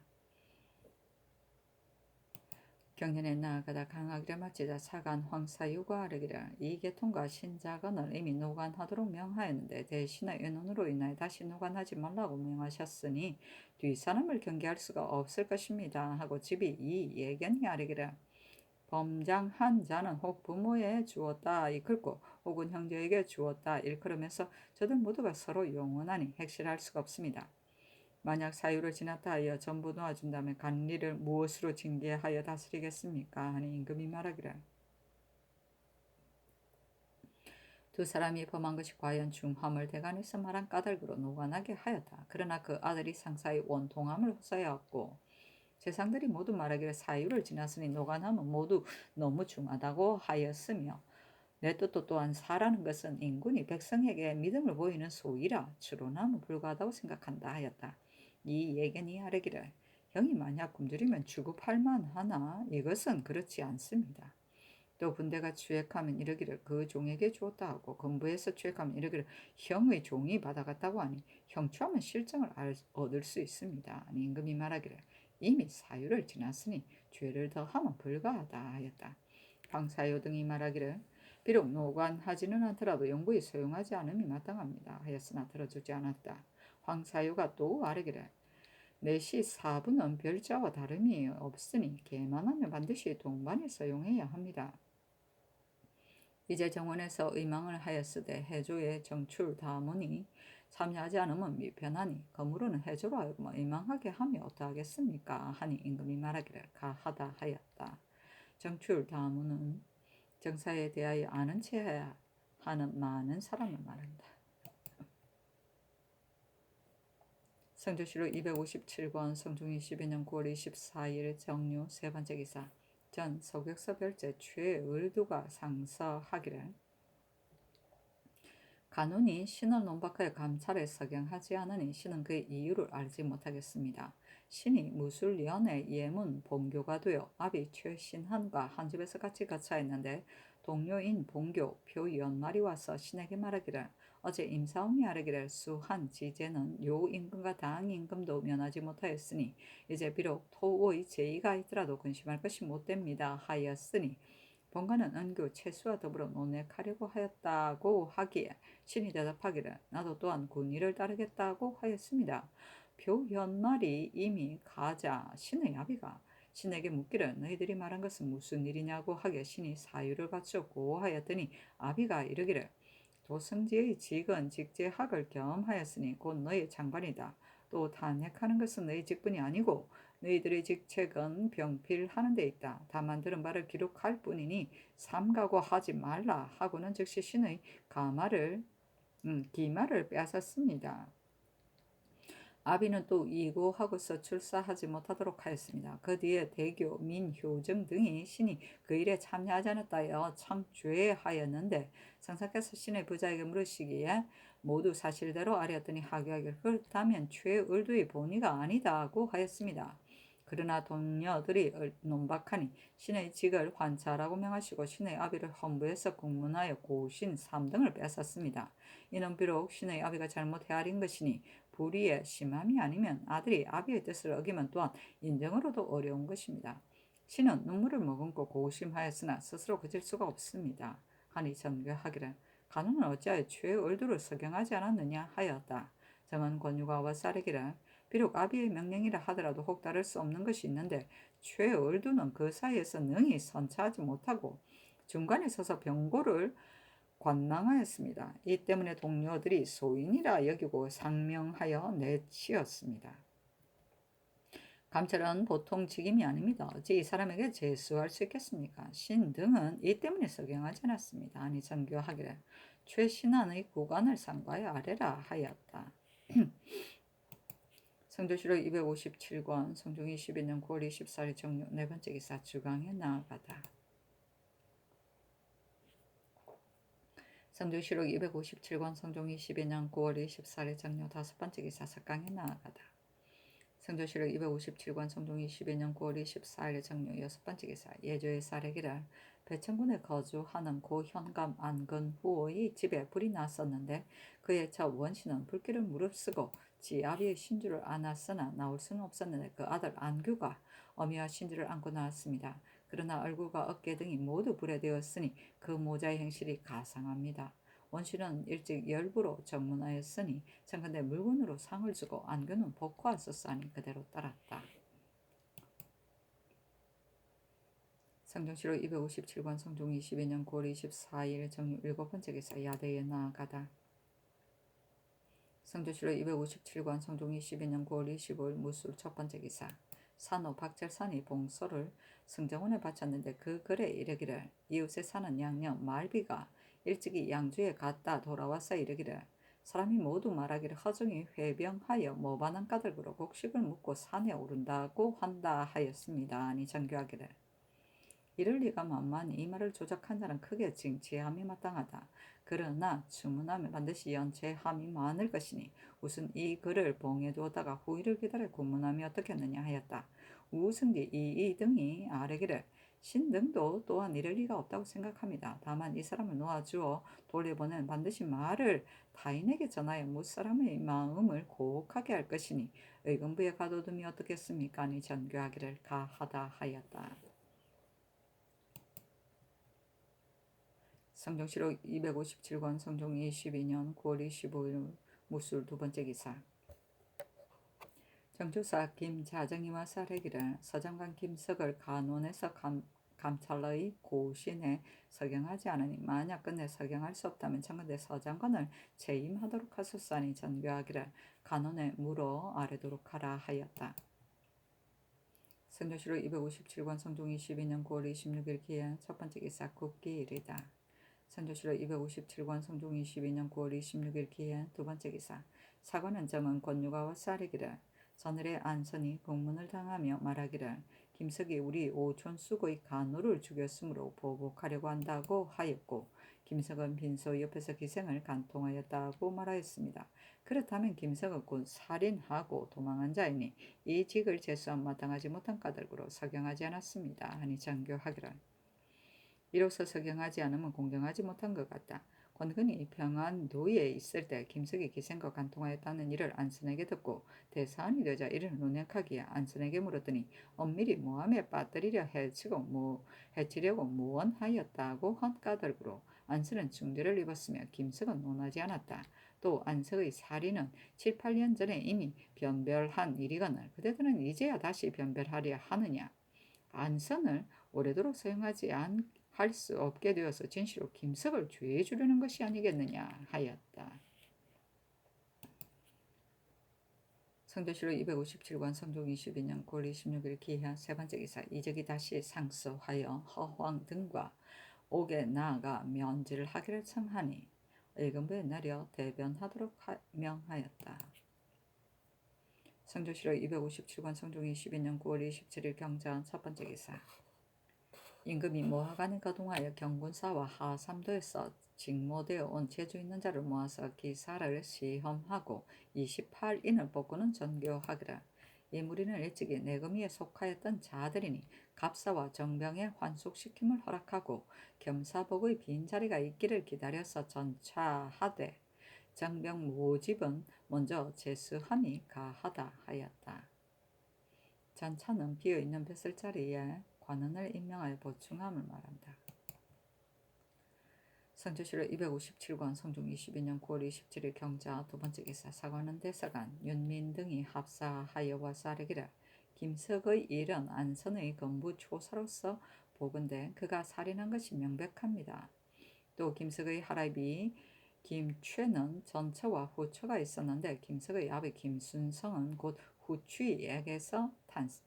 경년에 나아가다 강하기를 마치자 사간 황사유가 아뢰기를 이계통과 신자건을 이미 노관하도록 명하였는데 대신의 의논으로 인하여 다시 노관하지 말라고 명하셨으니 뒷사람을 경계할 수가 없을 것입니다 하고 집이 이 예견이 아뢰기를 범장한 자는 혹 부모에 주었다 이끌고 혹은 형제에게 주었다 일컬으면서 저들 모두가 서로 영원하니 핵실할 수가 없습니다. 만약 사유를 지났다 하여 전부 놓아준다면 관리를 무엇으로 징계하여 다스리겠습니까? 하니 임금이 말하기를 두 사람이 범한 것이 과연 중함을 대간에서 말한 까닭으로 노관하게 하였다. 그러나 그 아들이 상사의 원통함을 호소하였고 재상들이 모두 말하기를 사유를 지났으니 노관함은 모두 너무 중하다고 하였으며 내 뜻도 또한 사라는 것은 인군이 백성에게 믿음을 보이는 소위라 추론함은 불가하다고 생각한다 하였다. 이 예견이 아뢰기를 형이 만약 굶주리면 주급할 만하나 이것은 그렇지 않습니다. 또 군대가 추액하면 이르기를 그 종에게 주었다 하고 건부에서 추액하면 이르기를 형의 종이 받아갔다고 하니 형추하면 실정을 얻을 수 있습니다. 아니 임금이 말하기를 이미 사유를 지났으니 죄를 더하면 불가하다 하였다. 황사유 등이 말하기를 비록 노관하지는 않더라도 영부에 소용하지 않음이 마땅합니다 하였으나 들어주지 않았다. 황사유가 또 아뢰기를 내시 사부는 별자와 다름이 없으니 계만하면 반드시 동반에 사용해야 합니다. 이제 정원에서 의망을 하였으되 해조의 정출 다문이 참여하지 않으면 미편하니 거무로는 해조로 하여금 의망하게 하며 어떠하겠습니까? 하니 임금이 말하기를 가하다 하였다. 정출 다문은 정사에 대하여 아는 체 하는 많은 사람을 말한다. 성조실록 257권 성종 22년 9월 24일 정료 세 번째 기사 전 서객서 별제 최을두가 상서하기를 간운이 신을 논박하여 감찰에 서경하지 않으니 신은 그의 이유를 알지 못하겠습니다. 신이 무술연의 예문 본교가 되어 아비 최신한과 한 집에서 같이 거처했는데 동료인 본교 표연말이 와서 신에게 말하기를 어제 임사원이 아뢰기를 수한 지제는 요 임금과 당 임금도 면하지 못하였으니 이제 비록 토의 제의가 있더라도 근심할 것이 못됩니다 하였으니 본관은 은교 채수와 더불어 논핵하려고 하였다고 하기에 신이 대답하기를 나도 또한 군의를 따르겠다고 하였습니다. 표현말이 이미 가자 신의 아비가 신에게 묻기를 너희들이 말한 것은 무슨 일이냐고 하기에 신이 사유를 갖추었고 하였더니 아비가 이르기를 도성지의 직은 직제학을 겸하였으니 곧 너희 장관이다. 또 탄핵하는 것은 너희 직분이 아니고 너희들의 직책은 병필하는 데 있다. 다만 들은 바를 기록할 뿐이니 삼가고하지 말라 하고는 즉시 신의 기마를 빼앗았습니다. 아비는 또 이고하고서 출사하지 못하도록 하였습니다. 그 뒤에 대교, 민효정 등이 신이 그 일에 참여하지 않았다여 청죄하였는데 성사께서 신의 부자에게 물으시기에 모두 사실대로 아뢰었더니 하교하기를 그렇다면 최을두의 본의가 아니다고 하였습니다. 그러나 동료들이 논박하니 신의 직을 환차라고 명하시고 신의 아비를 헌부해서 공문하여 고신 3등을 뺏었습니다. 이는 비록 신의 아비가 잘못 헤아린 것이니 불의의 심함이 아니면 아들이 아비의 뜻을 어기면 또한 인정으로도 어려운 것입니다. 신은 눈물을 머금고 고심하였으나 스스로 그칠 수가 없습니다. 하니 전교하기를 간호는 어찌하여 최을두를 서경하지 않았느냐 하였다. 정은 권유가 와서 아뢰기를 비록 아비의 명령이라 하더라도 혹 따를 수 없는 것이 있는데 최을두는 그 사이에서 능히 선차하지 못하고 중간에 서서 병고를 관망하였습니다. 이 때문에 동료들이 소인이라 여기고 상명하여 내치었습니다. 감찰은 보통 직임이 아닙니다. 어찌 이 사람에게 재수할 수 있겠습니까? 신 등은 이 때문에 석양하지 않았습니다. 아니 전교하기를 최신안의 구관을 상과에 아래라 하였다. 성조실록 257권 성종 22년 9월 24일 정료 네 번째 기사 주강에 나아가다. 성조실록 257권 성종 22년 9월 24일 정료 다섯 번째 기사 석강에 나아가다. 성조실록 257권 성종 22년 9월 24일 정료 여섯 번째 기사 예조의 사례기를 배천군에 거주하는 고 현감 안근후의 집에 불이 났었는데 그의 첫 원신은 불길을 무릅쓰고 지 아비의 신주를 안았으나 나올 수는 없었는데 그 아들 안규가 어미와 신주를 안고 나왔습니다. 그러나 얼굴과 어깨 등이 모두 불에 되었으니 그 모자의 행실이 가상합니다. 원신은 일찍 열부로 정문하였으니 청컨대 물건으로 상을 주고 안규는 복화하였사니 그대로 따랐다. 성종실록 257권 성종 22년 9월 24일 정유 일곱 번째 기사 야대에 나아가다. 성조실록 257권 성종 22년 9월 25일 무술 첫 번째 기사 산호 박철산이 봉소를 승정원에 바쳤는데 그 글에 이르기를 이웃에 사는 양녀 말비가 일찍이 양주에 갔다 돌아와서 이르기를 사람이 모두 말하기를 허정이 회병하여 모반한 까닭으로 곡식을 묻고 산에 오른다고 한다 하였습니다. 아니 정교하기를 이럴 리가 만만히 이 말을 조작한 자는 크게 징치함이 마땅하다. 그러나 주문하면 반드시 연체함이 많을 것이니 우선 이 글을 봉해 두었다가 후일을 기다려 구문함이 어떻겠느냐 하였다. 우승기 이 등이 아뢰기를 신등도 또한 이럴 리가 없다고 생각합니다. 다만 이 사람을 놓아주어 돌려보낸 반드시 말을 타인에게 전하여 무사람의 마음을 고혹하게 할 것이니 의금부에 가둬둠이 어떻겠습니까? 아니 전교하기를 가하다 하였다. 성종실록 257권 성종 22년 9월 25일 무술 두 번째 기사 정조사 김자정이와 사례기를 서장관 김석을 간원에서 감찰의 고신에 서경하지 않으니 만약 끝내 서경할 수 없다면 청컨대 서장관을 재임하도록 하소서하니 전교하기를 간원에 물어 아뢰도록 하라 하였다. 성종실록 257권 성종 22년 9월 26일 기한 첫 번째 기사 국기일이다. 성조실록 257권 성종 22년 9월 26일 기한 두 번째 기사 사관은 정은 권유가와 사리기를 전일에 안선이 공문을 당하며 말하기를 김석이 우리 오촌 수고의 간호를 죽였으므로 보복하려고 한다고 하였고 김석은 빈소 옆에서 기생을 간통하였다고 말하였습니다. 그렇다면 김석은 곧 살인하고 도망한 자이니 이 직을 재수한 마땅하지 못한 까닭으로 석영하지 않았습니다. 하니 장교하기를 이로써 석영하지 않으면 공정하지 못한 것 같다. 권근이 평안도에 있을 때 김석이 기생과 간통하였다는 일을 안선에게 듣고 대사안이 되자 이를 논역하기에 안선에게 물었더니 엄밀히 모함에 빠뜨리려 해치려고 무언하였다고 한 까닭으로 안선은 중대를 입었으며 김석은 논하지 않았다. 또 안석의 살인은 7, 8년 전에 이미 변별한 일이거늘 그대들은 이제야 다시 변별하려 하느냐. 안선을 오래도록 사용하지 할 수 없게 되어서 진실로 김석을 죄해 주려는 것이 아니겠느냐 하였다. 성조실록 257권 성종 22년 9월 26일 기한 세 번째 기사 이적이 다시 상소하여 허황 등과 옥에 나아가 면지를 하기를 청하니 의금부에 내려 대변하도록 명하였다. 성조실록 257권 성종 22년 9월 27일 경전 첫 번째 기사 임금이 모하간에 거동하여 경군사와 하삼도에서 직모되어 온 재주 있는 자를 모아서 기사를 시험하고 28인을 뽑고는 전교하기를 이 무리는 일찍이 내금위에 속하였던 자들이니 갑사와 정병의 환속시킴을 허락하고 겸사복의 빈자리가 있기를 기다려서 전차하되 정병 모집은 먼저 제수함이 가하다 하였다. 전차는 비어있는 뱃슬자리에 관원을 임명하여 보충함을 말한다. 성조실록 257권 성종 22년 9월 27일 경자 두 번째 기사 사관은 대사관 윤민 등이 합사하여와 사르기를 김석의 일은 안선의 건부 초사로서 보건대 그가 살인한 것이 명백합니다. 또 김석의 할아비 김최는 전처와 후처가 있었는데 김석의 아비 김순성은 곧 후추이에게서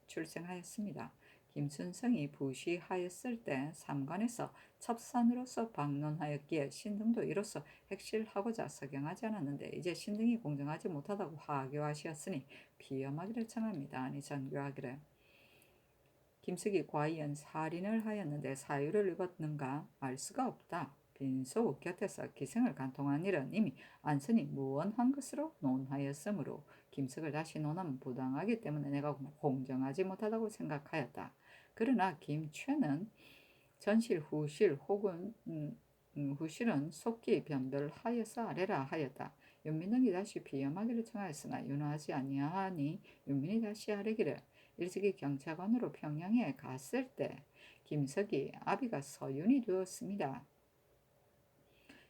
출생하였습니다. 김순성이 부시하였을 때 삼관에서 첩산으로서 방론하였기에 신등도 이로써 핵실하고자 서경하지 않았는데 이제 신등이 공정하지 못하다고 하교하시었으니 비엄하기를 청합니다. 아니 전교하기를. 김석이 과연 살인을 하였는데 사유를 입었는가 알 수가 없다. 빈소 곁에서 기생을 간통한 일은 이미 안선이 무언한 것으로 논하였으므로 김석을 다시 논하면 부당하기 때문에 내가 공정하지 못하다고 생각하였다. 그러나 김최는 전실 후실 혹은 후실은 속기 변별하여서 아래라 하였다. 윤민등이 다시 비엄하기를 청하였으나 윤하지 아니하니 윤민이 다시 아래기를. 일찍이 경찰관으로 평양에 갔을 때 김석이 아비가 서윤이 되었습니다.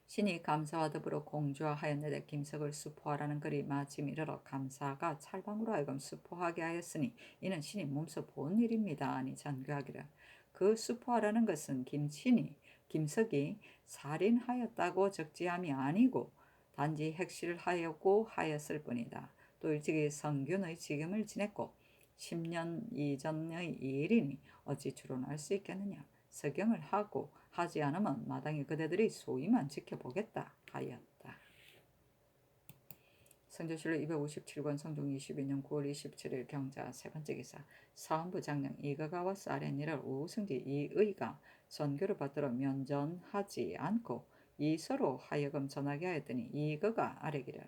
신이 감사와 더불어 공주하였는데 김석을 수포하라는 글이 마침 이르러 감사가 찰방으로 하여금 수포하게 하였으니 이는 신이 몸소 본 일입니다. 아니 전교하기를. 그 수포하라는 것은 김석이 살인하였다고 적지함이 아니고 단지 핵실하였고 하였을 뿐이다. 또 일찍이 성균의 직임을 지냈고 10년 이전의 일이니 어찌 추론할 수 있겠느냐. 서경을 하고 하지 않으면 마땅히 그대들이 소위만 지켜보겠다 하였다. 성조실록 257권 성종 22년 9월 27일 경자 세 번째 기사. 사헌부 장령 이거가 와서 아랫일을 우승지 이의가 전교를 받들어 면전하지 않고 이서로 하여금 전하게 하였더니 이거가 아뢰기를.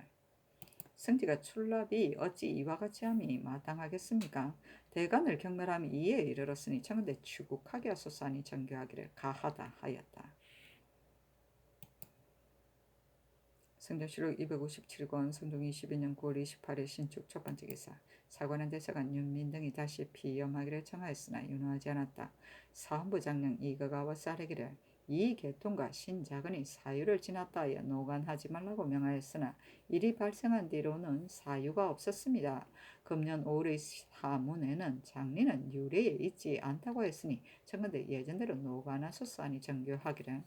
승지가 출납이 어찌 이와 같이 함이 마땅하겠습니까? 대간을 경멸함이 이에 이르렀으니 청근대 추국하게 하소서 하니 전교하기를 가하다 하였다. 성조실록 257권 성종 22년 9월 28일 신축 첫 번째 기사. 사관원 대사관 윤민등이 다시 비엄하기를 청하였으나 윤호하지 않았다. 사헌부 장령 이거가 와서 아뢰기를 이 계통과 신자근이 사유를 지났다 하여 노간하지 말라고 명하였으나 일이 발생한 뒤로는 사유가 없었습니다. 금년 5월의 사문에는 장리는 유례에 있지 않다고 했으니 청근대 예전대로 노간하소서 하니 정교하기를.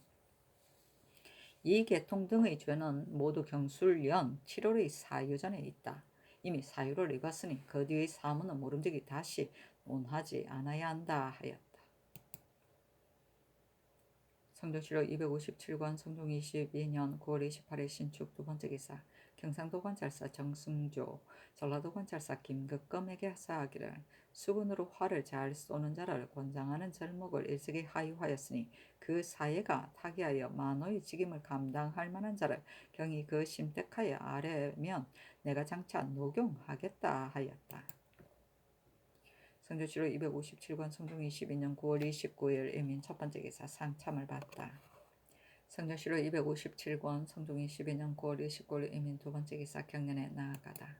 이 계통 등의 죄는 모두 경술년 7월의 사유 전에 있다. 이미 사유를 입었으니 그 뒤의 사문은 모름지기 다시 논하지 않아야 한다 하였다. 성조실록 257권 성종 22년 9월 28일 신축 두 번째 기사. 경상도 관찰사 정승조, 전라도 관찰사 김극검에게 하사하기를 수군으로 활을 잘 쏘는 자를 권장하는 절목을 일찍이 하유하였으니 그 사예가 타기하여 만호의 직임을 감당할 만한 자를 경히 그 심택하여 아래면 내가 장차 녹용하겠다 하였다. 성조실록 257권 성종 22년 9월 29일 이민 첫 번째 기사. 상참을 받다. 성조실록 257권 성종 22년 9월 29일 이민 두 번째 기사. 경련에 나아가다.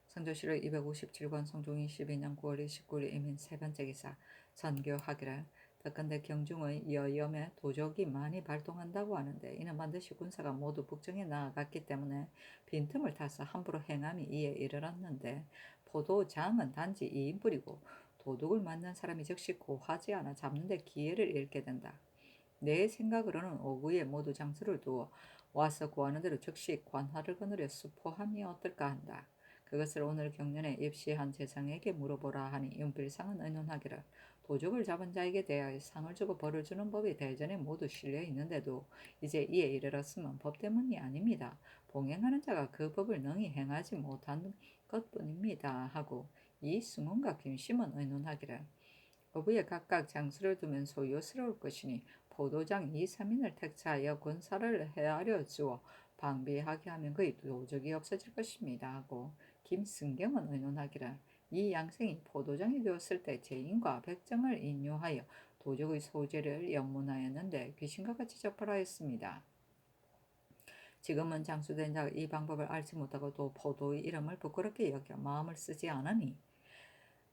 성조실록 257권 성종 22년 9월 29일 이민 세 번째 기사. 전교하기를. 더건대 경중의 여염에 도적이 많이 발동한다고 하는데 이는 반드시 군사가 모두 북정에 나아갔기 때문에 빈틈을 타서 함부로 행함이 이에 이르렀는데 포도장은 단지 2인뿐이고 도둑을 맞는 사람이 즉시 고하지 않아 잡는 데 기회를 잃게 된다. 내 생각으로는 오구에 모두 장수를 두어 와서 구하는 대로 즉시 관할을 거느려 수포함이 어떨까 한다. 그것을 오늘 경련에 입시한 재상에게 물어보라 하니 윤필상은 의논하기를 도적을 잡은 자에게 대하여 상을 주고 벌을 주는 법이 대전에 모두 실려 있는데도 이제 이에 이르렀으면 법 때문이 아닙니다. 봉행하는 자가 그 법을 능히 행하지 못한 것뿐입니다 하고 이승훈과 김심은 의논하기를 어부에 각각 장수를 두면 소요스러울 것이니 포도장 2, 3인을 택차하여 군사를 헤아려 주어 방비하게 하면 거의 도적이 없어질 것입니다 하고 김승경은 의논하기를 이 양생이 포도장이 되었을 때 제인과 백정을 인요하여 도적의 소재를 영문하였는데 귀신과 같이 접하였습니다. 지금은 장수된 자가 이 방법을 알지 못하고 또 포도의 이름을 부끄럽게 여겨 마음을 쓰지 않으니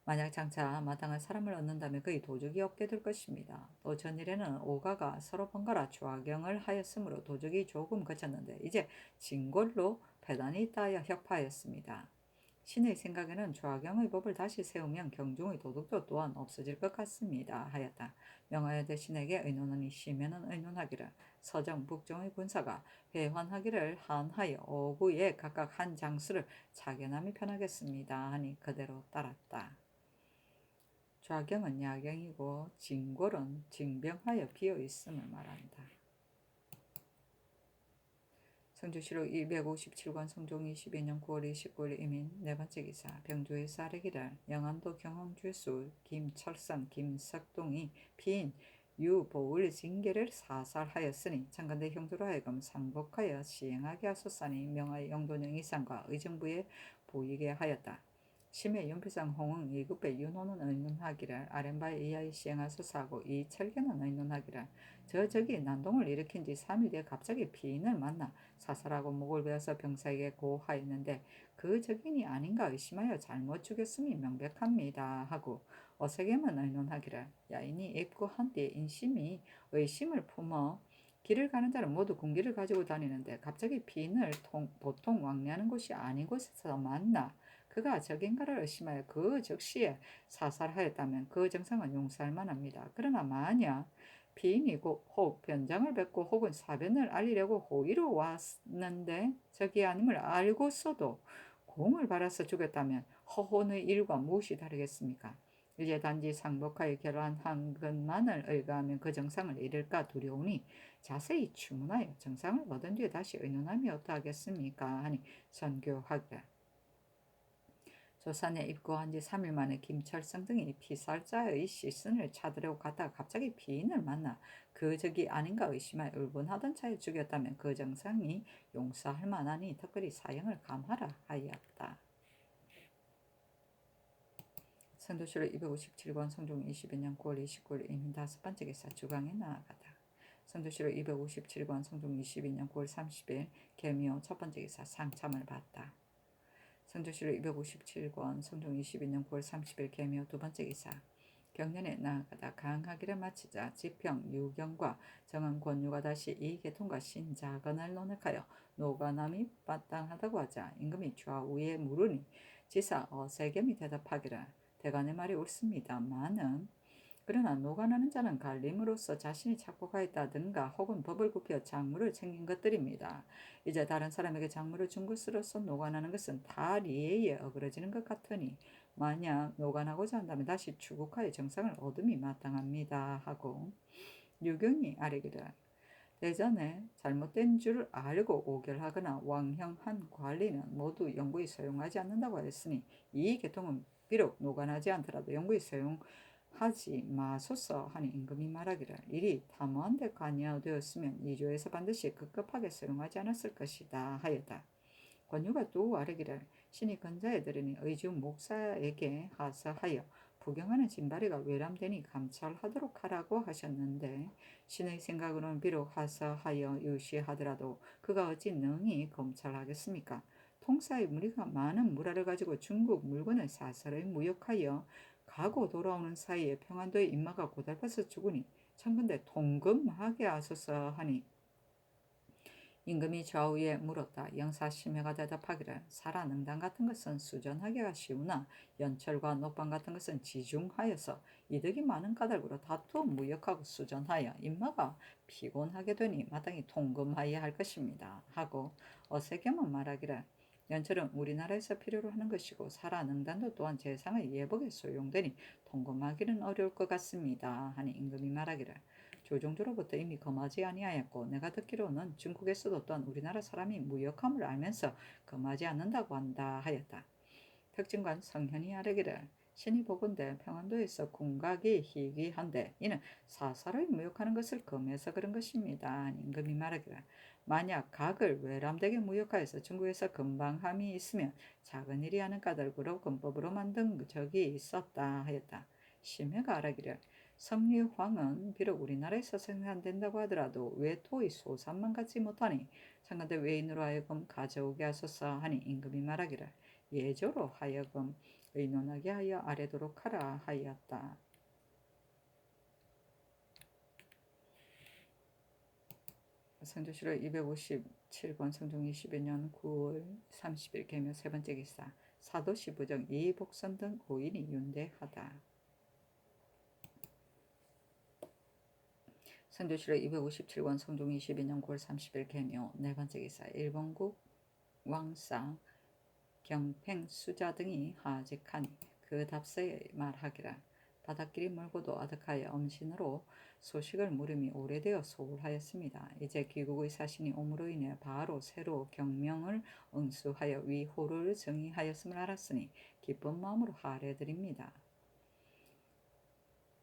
만약 장차 마땅한 사람을 얻는다면 거의 도적이 없게 될 것입니다. 또 전일에는 오가가 서로 번갈아 좌경을 하였으므로 도적이 조금 그쳤는데 이제 진골로 패단이 있다 하여 혁파하였습니다. 신의 생각에는 좌경의 법을 다시 세우면 경중의 도덕도 또한 없어질 것 같습니다. 하였다. 명하여 대신에게 의논하니 시면은 의논하기를 서정 북정의 군사가 회환하기를 한하여 오구에 각각 한 장수를 차견함이 편하겠습니다. 하니 그대로 따랐다. 좌경은 야경이고 진골은 징병하여 비어 있음을 말한다. 성주시로 257권 성종 22년 9월 29일 이민 네 번째 기사 병조의 사례기를 영암도 경흥주수 김철성 김석동이 피인 유보을 징계를 사살하였으니 창간대 형도로 하여금 상복하여 시행하게 하소서니 명하여 영도령 이상과 의정부에 보이게 하였다. 심해 연필상 홍응 이급배 윤호는 의논하기를 아랫바에 의하여 시행하소서 하고 이철계는 의논하기를 저기 난동을 일으킨 지 3일 뒤에 갑자기 피인을 만나 사살하고 목을 베어서 병사에게 고하였는데 그 적인이 아닌가 의심하여 잘못 죽였음이 명백합니다 하고 어색에만 의논하기를 야인이 입구한 뒤에 인심이 의심을 품어 길을 가는 자는 모두 군기를 가지고 다니는데 갑자기 피인을 보통 왕래하는 곳이 아닌 곳에서 만나 그가 적인가를 의심하여 그 즉시에 사살하였다면 그 정상은 용서할 만합니다. 그러나 만약 피인이고 혹 변장을 뱉고 혹은 사변을 알리려고 호의로 왔는데 적이 아님을 알고서도 공을 받아서 죽였다면 허혼의 일과 무엇이 다르겠습니까? 이제 단지 상복하여 결혼한 것만을 의거하면 그 정상을 잃을까 두려우니 자세히 추문하여 정상을 얻은 뒤에 다시 의논하면 어떠하겠습니까? 하니 선교하기를 조선에 입고한 지 3일 만에 김철성 등이 피살자의 시신을 찾으려고 갔다가 갑자기 피인을 만나 그 적이 아닌가 의심하여 울분하던 차에 죽였다면 그 정상이 용서할 만하니 특별히 사형을 감하라 하였다. 선도시로 257권 성종 22년 9월 29일 이민 다섯 번째 기사 주강에 나아가다. 선도시로 257권 성종 22년 9월 30일 개미호 첫 번째 기사 상참을 받다. 성조시로 257권 성종 22년 9월 30일 개묘 두 번째 기사 경년에 나아가다 강하기를 마치자 지평 유경과 정은 권유가 다시 이 계통과 신자건을 논익하여 노가남이 마땅하다고 하자 임금이 좌우에 물으니 지사 어세겸이 대답하기를 대간의 말이 옳습니다마는 그러나 노관하는 자는 갈림으로써 자신이 착복하였다든가 혹은 법을 굽혀 작물을 챙긴 것들입니다. 이제 다른 사람에게 작물을 준 것으로서 노관하는 것은 다 리에에 어그러지는 것 같으니 만약 노관하고자 한다면 다시 추국하여 정상을 얻음이 마땅합니다. 하고 유경이 아뢰기를 대전에 잘못된 줄 알고 오결하거나 왕형한 관리는 모두 영구히 소용하지 않는다고 하였으니 이 계통은 비록 노관하지 않더라도 영구히 소용하지 마소서 하니 임금이 말하기를 일이 탐호한 데 관여되었으면 이조에서 반드시 급급하게 소용하지 않았을 것이다 하였다. 권유가 또 아뢰기를 신이 건자에 들으니 의주 목사에게 하사하여 부경하는 진바리가 외람되니 감찰하도록 하라고 하셨는데 신의 생각으로는 비록 하사하여 유시하더라도 그가 어찌 능히 검찰하겠습니까? 통사의 무리가 많은 무라를 가지고 중국 물건을 사설에 무역하여 가고 돌아오는 사이에 평안도의 인마가 고달파서 죽으니 천근대 통금하게 하소서 하니 임금이 좌우에 물었다. 영사심해가 대답하기를 사라 능당 같은 것은 수전하기가 쉬우나 연철과 녹방 같은 것은 지중하여서 이득이 많은 까닭으로 다투어 무역하고 수전하여 인마가 피곤하게 되니 마땅히 통금하여야 할 것입니다. 하고 어세겸은 말하기를 연철은 우리나라에서 필요로 하는 것이고 사라 능단도 또한 재상의 예복에 소용되니 통금하기는 어려울 것 같습니다. 하니 임금이 말하기를 조종조로부터 이미 검하지 아니하였고 내가 듣기로는 중국에서도 또한 우리나라 사람이 무역함을 알면서 검하지 않는다고 한다 하였다. 특징관 성현이 아뢰기를 신이 보건대 평안도에서 궁각이 희귀한데 이는 사사를 무역하는 것을 검해서 그런 것입니다. 임금이 말하기를 만약 각을 외람되게 무역하여서 중국에서 금방함이 있으면 작은 일이 하는 까닭으로 금법으로 만든 적이 있었다 하였다. 심해가 아뢰기를 섬유황은 비록 우리나라에서 생산된다고 하더라도 외토의 소산만 갖지 못하니 창간대 외인으로 하여금 가져오게 하소서 하니 임금이 말하기를 예조로 하여금 의논하게 하여 아뢰도록 하라 하였다. 성조시로 257권 성종 22년 9월 30일 개묘 세 번째 기사 사도시 부정 이복선 등 오인이 윤대하다. 선조실록 257권 성종 22년 9월 30일 개묘 네 번째 기사 일본국 왕사 경팽 수자 등이 하직하니 그 답서에 말하기를 바닷길이 멀고도 아득하여 엄신으로 소식을 물음이 오래되어 소홀하였습니다. 이제 귀국의 사신이 오므로 인해 바로 새로 경명을 응수하여 위호를 정의하였음을 알았으니 기쁜 마음으로 하례드립니다.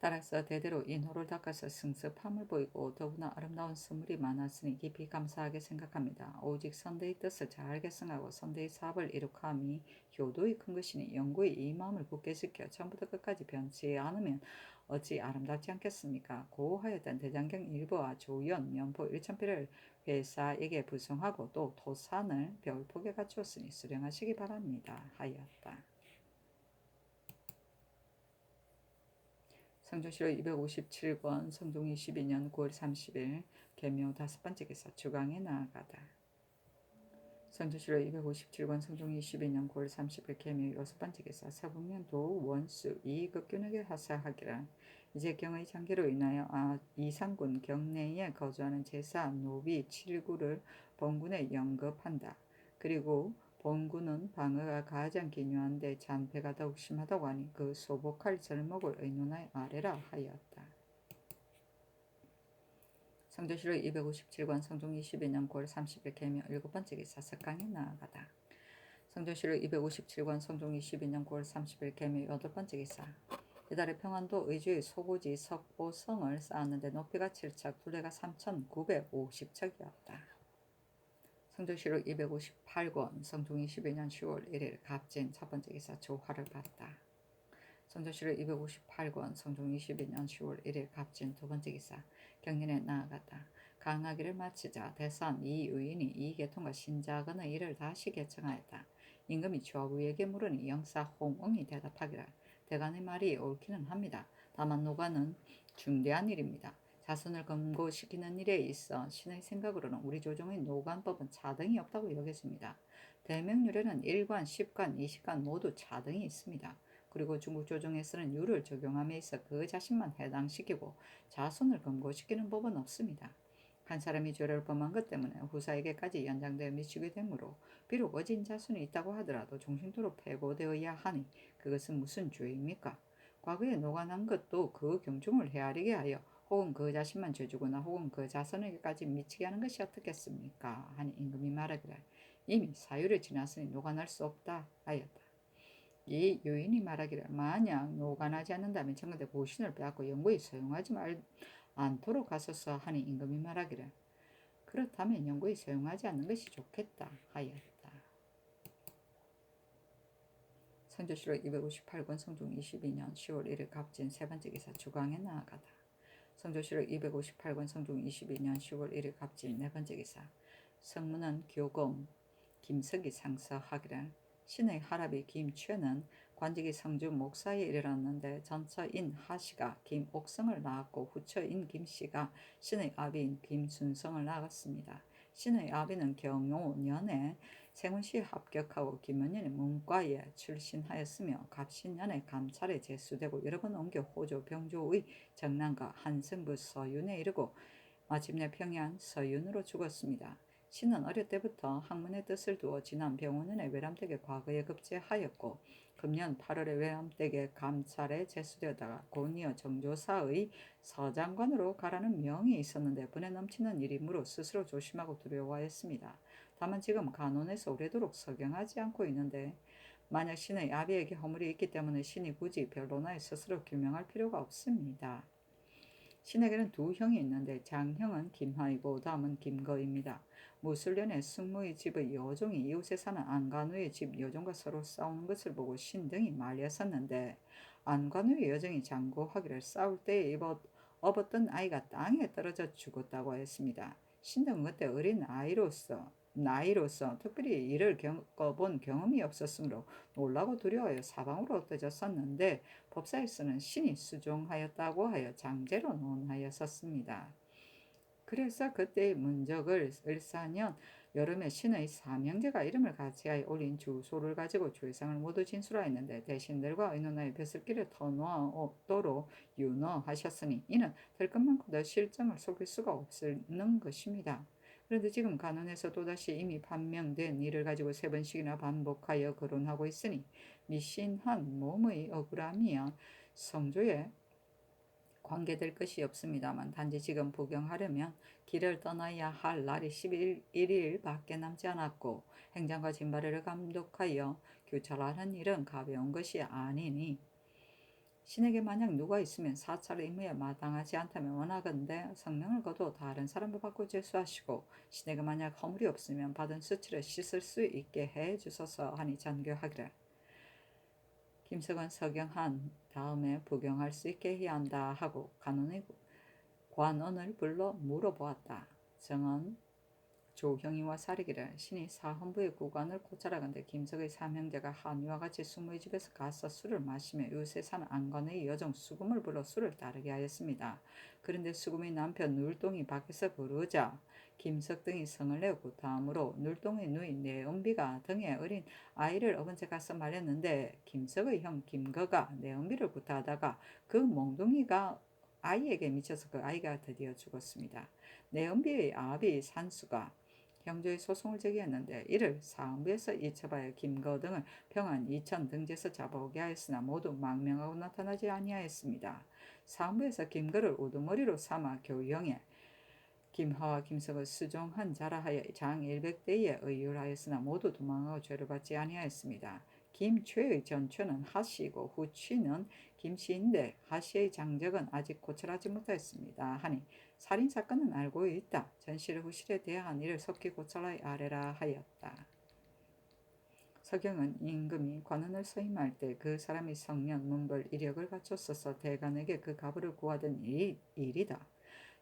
따라서 대대로 인호를 닦아서 승습함을 보이고 더구나 아름다운 선물이 많았으니 깊이 감사하게 생각합니다. 오직 선대의 뜻을 잘 계승하고 선대의 사업을 이룩함이 효도의 큰 것이니 영구히 이 마음을 굳게 지켜 처음부터 끝까지 변치 않으면 어찌 아름답지 않겠습니까? 고하였던 대장경 일부와 조연, 면포 1,000필을 회사에게 부송하고 또 토산을 별폭에 갖추었으니 수령하시기 바랍니다. 하였다. 성조실록 257권 성종 22년 9월 30일 개묘 다섯 번째 기사 주강에 나아가다. 성조실록 257권 성종 22년 9월 30일 개묘 여섯 번째 기사 사북면도 원수 이극균에게 하사하기를 이제 경의 장기로 인하여 이상군 경내에 거주하는 제사 노비 7구를 본군에 영급한다. 그리고 본군은 방어가 가장 기묘한데 잔패가 더욱 심하다고 하니 그 소복할 절목을 의논하여 아래라 하였다. 성조실록 257권 성종 22년 9월 30일 개묘 일곱 번째 기사 석강에 나아가다. 성조실록 257권 성종 22년 9월 30일 개묘 여덟 번째 기사 이달에 평안도 의주의 소고지 석보성을 쌓았는데 높이가 7척, 둘레가 3,950척이었다. 성조실록 258권 성종 22년 10월 1일 갑진 첫 번째 기사 조화를 봤다. 성조실록 258권 성종 22년 10월 1일 갑진 두 번째 기사 경륜에 나아갔다. 강하기를 마치자 대선 이 의인이 이 계통과 신작은의 일을 다시 개청하였다. 임금이 좌우에게 물으니 영사 홍응이 대답하기를 대간의 말이 옳기는 합니다. 다만 노관은 중대한 일입니다. 자손을 검거시키는 일에 있어 신의 생각으로는 우리 조정의 노관법은 차등이 없다고 여겼습니다. 대명률에는 1관, 10관, 20관 모두 차등이 있습니다. 그리고 중국 조정에서는 율을 적용함에 있어 그 자신만 해당시키고 자손을 검거시키는 법은 없습니다. 한 사람이 죄를 범한 것 때문에 후사에게까지 연장되어 미치게 되므로 비록 어진 자손이 있다고 하더라도 종신토록 폐고되어야 하니 그것은 무슨 죄입니까? 과거에 노관한 것도 그 경중을 헤아리게 하여 혹은 그 자신만 죄주거나 혹은 그 자손에게까지 미치게 하는 것이 어떻겠습니까? 하니 임금이 말하기를 이미 사유를 지났으니 노관할 수 없다 하였다. 이 요인이 말하기를 만약 노관하지 않는다면 청와대 고신을 빼앗고 영구히 사용하지 않도록 하소서 하니 임금이 말하기를 그렇다면 영구히 사용하지 않는 것이 좋겠다 하였다. 선조실록 258권 성종 22년 10월 1일 갑진 세 번째 기사 주강에 나아가다. 성조실록 258권 성종 22년 10월 1일 갑진 네 번째 기사 성문은 교검 김석이 상서하기를 신의 할아비 김최는 관직이 성주 목사에 이르렀는데 전처인 하씨가 김옥성을 낳았고 후처인 김씨가 신의 아비인 김순성을 낳았습니다. 신의 아비는 경호년에 생훈시에 합격하고 김은년에 문과에 출신하였으며 갑신년에 감찰에 제수되고 여러 번 옮겨 호조 병조의 정남과 한성부 서윤에 이르고 마침내 평양 서윤으로 죽었습니다. 신은 어릴 때부터 학문의 뜻을 두어 지난 병원년에 외람댁에 과거에 급제하였고 금년 8월에 외람댁에 감찰에 제수되었다가 곧이어 정조사의 서장관으로 가라는 명이 있었는데 분에 넘치는 일이므로 스스로 조심하고 두려워하였습니다. 다만 지금 간원에서 오래도록 서경하지 않고 있는데 만약 신의 아비에게 허물이 있기 때문에 신이 굳이 변론하여 스스로 규명할 필요가 없습니다. 신에게는 두 형이 있는데 장형은 김하이고 다음은 김거입니다. 무술년에 승무의 집의 여종이 이웃에 사는 안관우의 집 여종과 서로 싸우는 것을 보고 신 등이 말렸었는데 안관우의 여종이 장고하기를 싸울 때에 업었던 아이가 땅에 떨어져 죽었다고 하였습니다. 신 등은 그때 어린 나이로서 특별히 이를 겪어본 경험이 없었으므로 놀라고 두려워하여 사방으로 흩어졌었는데 법사에서는 신이 수종하였다고 하여 장제로 논하였었습니다. 그래서 그때의 문적을 을사년 여름에 신의 삼형제가 이름을 같이하여 올린 주소를 가지고 주의사항을 모두 진술하였는데 대신들과 의논하여 벼슬길을 터놓도록 윤허하셨으니 이는 될 것만큼 더 실정을 속일 수가 없는 것입니다. 그런데 지금 간언에서 또다시 이미 판명된 일을 가지고 3번씩이나 반복하여 거론하고 있으니 미신한 몸의 억울함이야 성조에 관계될 것이 없습니다만 단지 지금 복용하려면 길을 떠나야 할 날이 11일밖에 남지 않았고 행장과 진발을 감독하여 규찰하는 일은 가벼운 것이 아니니 신에게 만약 누가 있으면 사찰의 임무에 마땅하지 않다면 원하건대 성명을 거둬 다른 사람을 바꿔 제수하시고 신에게 만약 허물이 없으면 받은 수치를 씻을 수 있게 해 주소서 하니 전교하기를. 김석은 서경한 다음에 복용할 수 있게 해야 한다 하고 관원을 불러 물어보았다. 정은 조형이와 사리기를 신이 사헌부의 구관을 고찰하건대 김석의 삼형제가 한이와 같이 수무의 집에서 가서 술을 마시며 요새 사는 안관의 여종 수금을 불러 술을 따르게 하였습니다. 그런데 수금의 남편 눌동이 밖에서 부르자 김석 등이 성을 내었고 다음으로 눌동의 누이 내은비가 등에 어린 아이를 업은 채 가서 말했는데 김석의 형 김거가 내은비를 구타하다가 그 몽둥이가 아이에게 미쳐서 그 아이가 드디어 죽었습니다. 내은비의 아비 산수가 형조의 소송을 제기했는데 이를 사헌부에서 이첩하여 김거 등을 평안 이천 등지에서 잡아오게 하였으나 모두 망명하고 나타나지 아니하였습니다. 사헌부에서 김거를 우두머리로 삼아 교형에 김하와 김석을 수종한 자라 하여 장 100대에 의율하였으나 모두 도망하고 죄를 받지 아니하였습니다. 김최의 전초는 하씨이고 후취는 김씨인데 하씨의 장적은 아직 고찰하지 못하였습니다. 하니 살인사건은 알고 있다. 전실의 후실에 대한 일을 속히 고찰하여 아래라 하였다. 서경은 임금이 관원을 서임할 때 그 사람이 성년, 문벌, 이력을 갖췄어서 대간에게 그 가부를 구하던 일이다.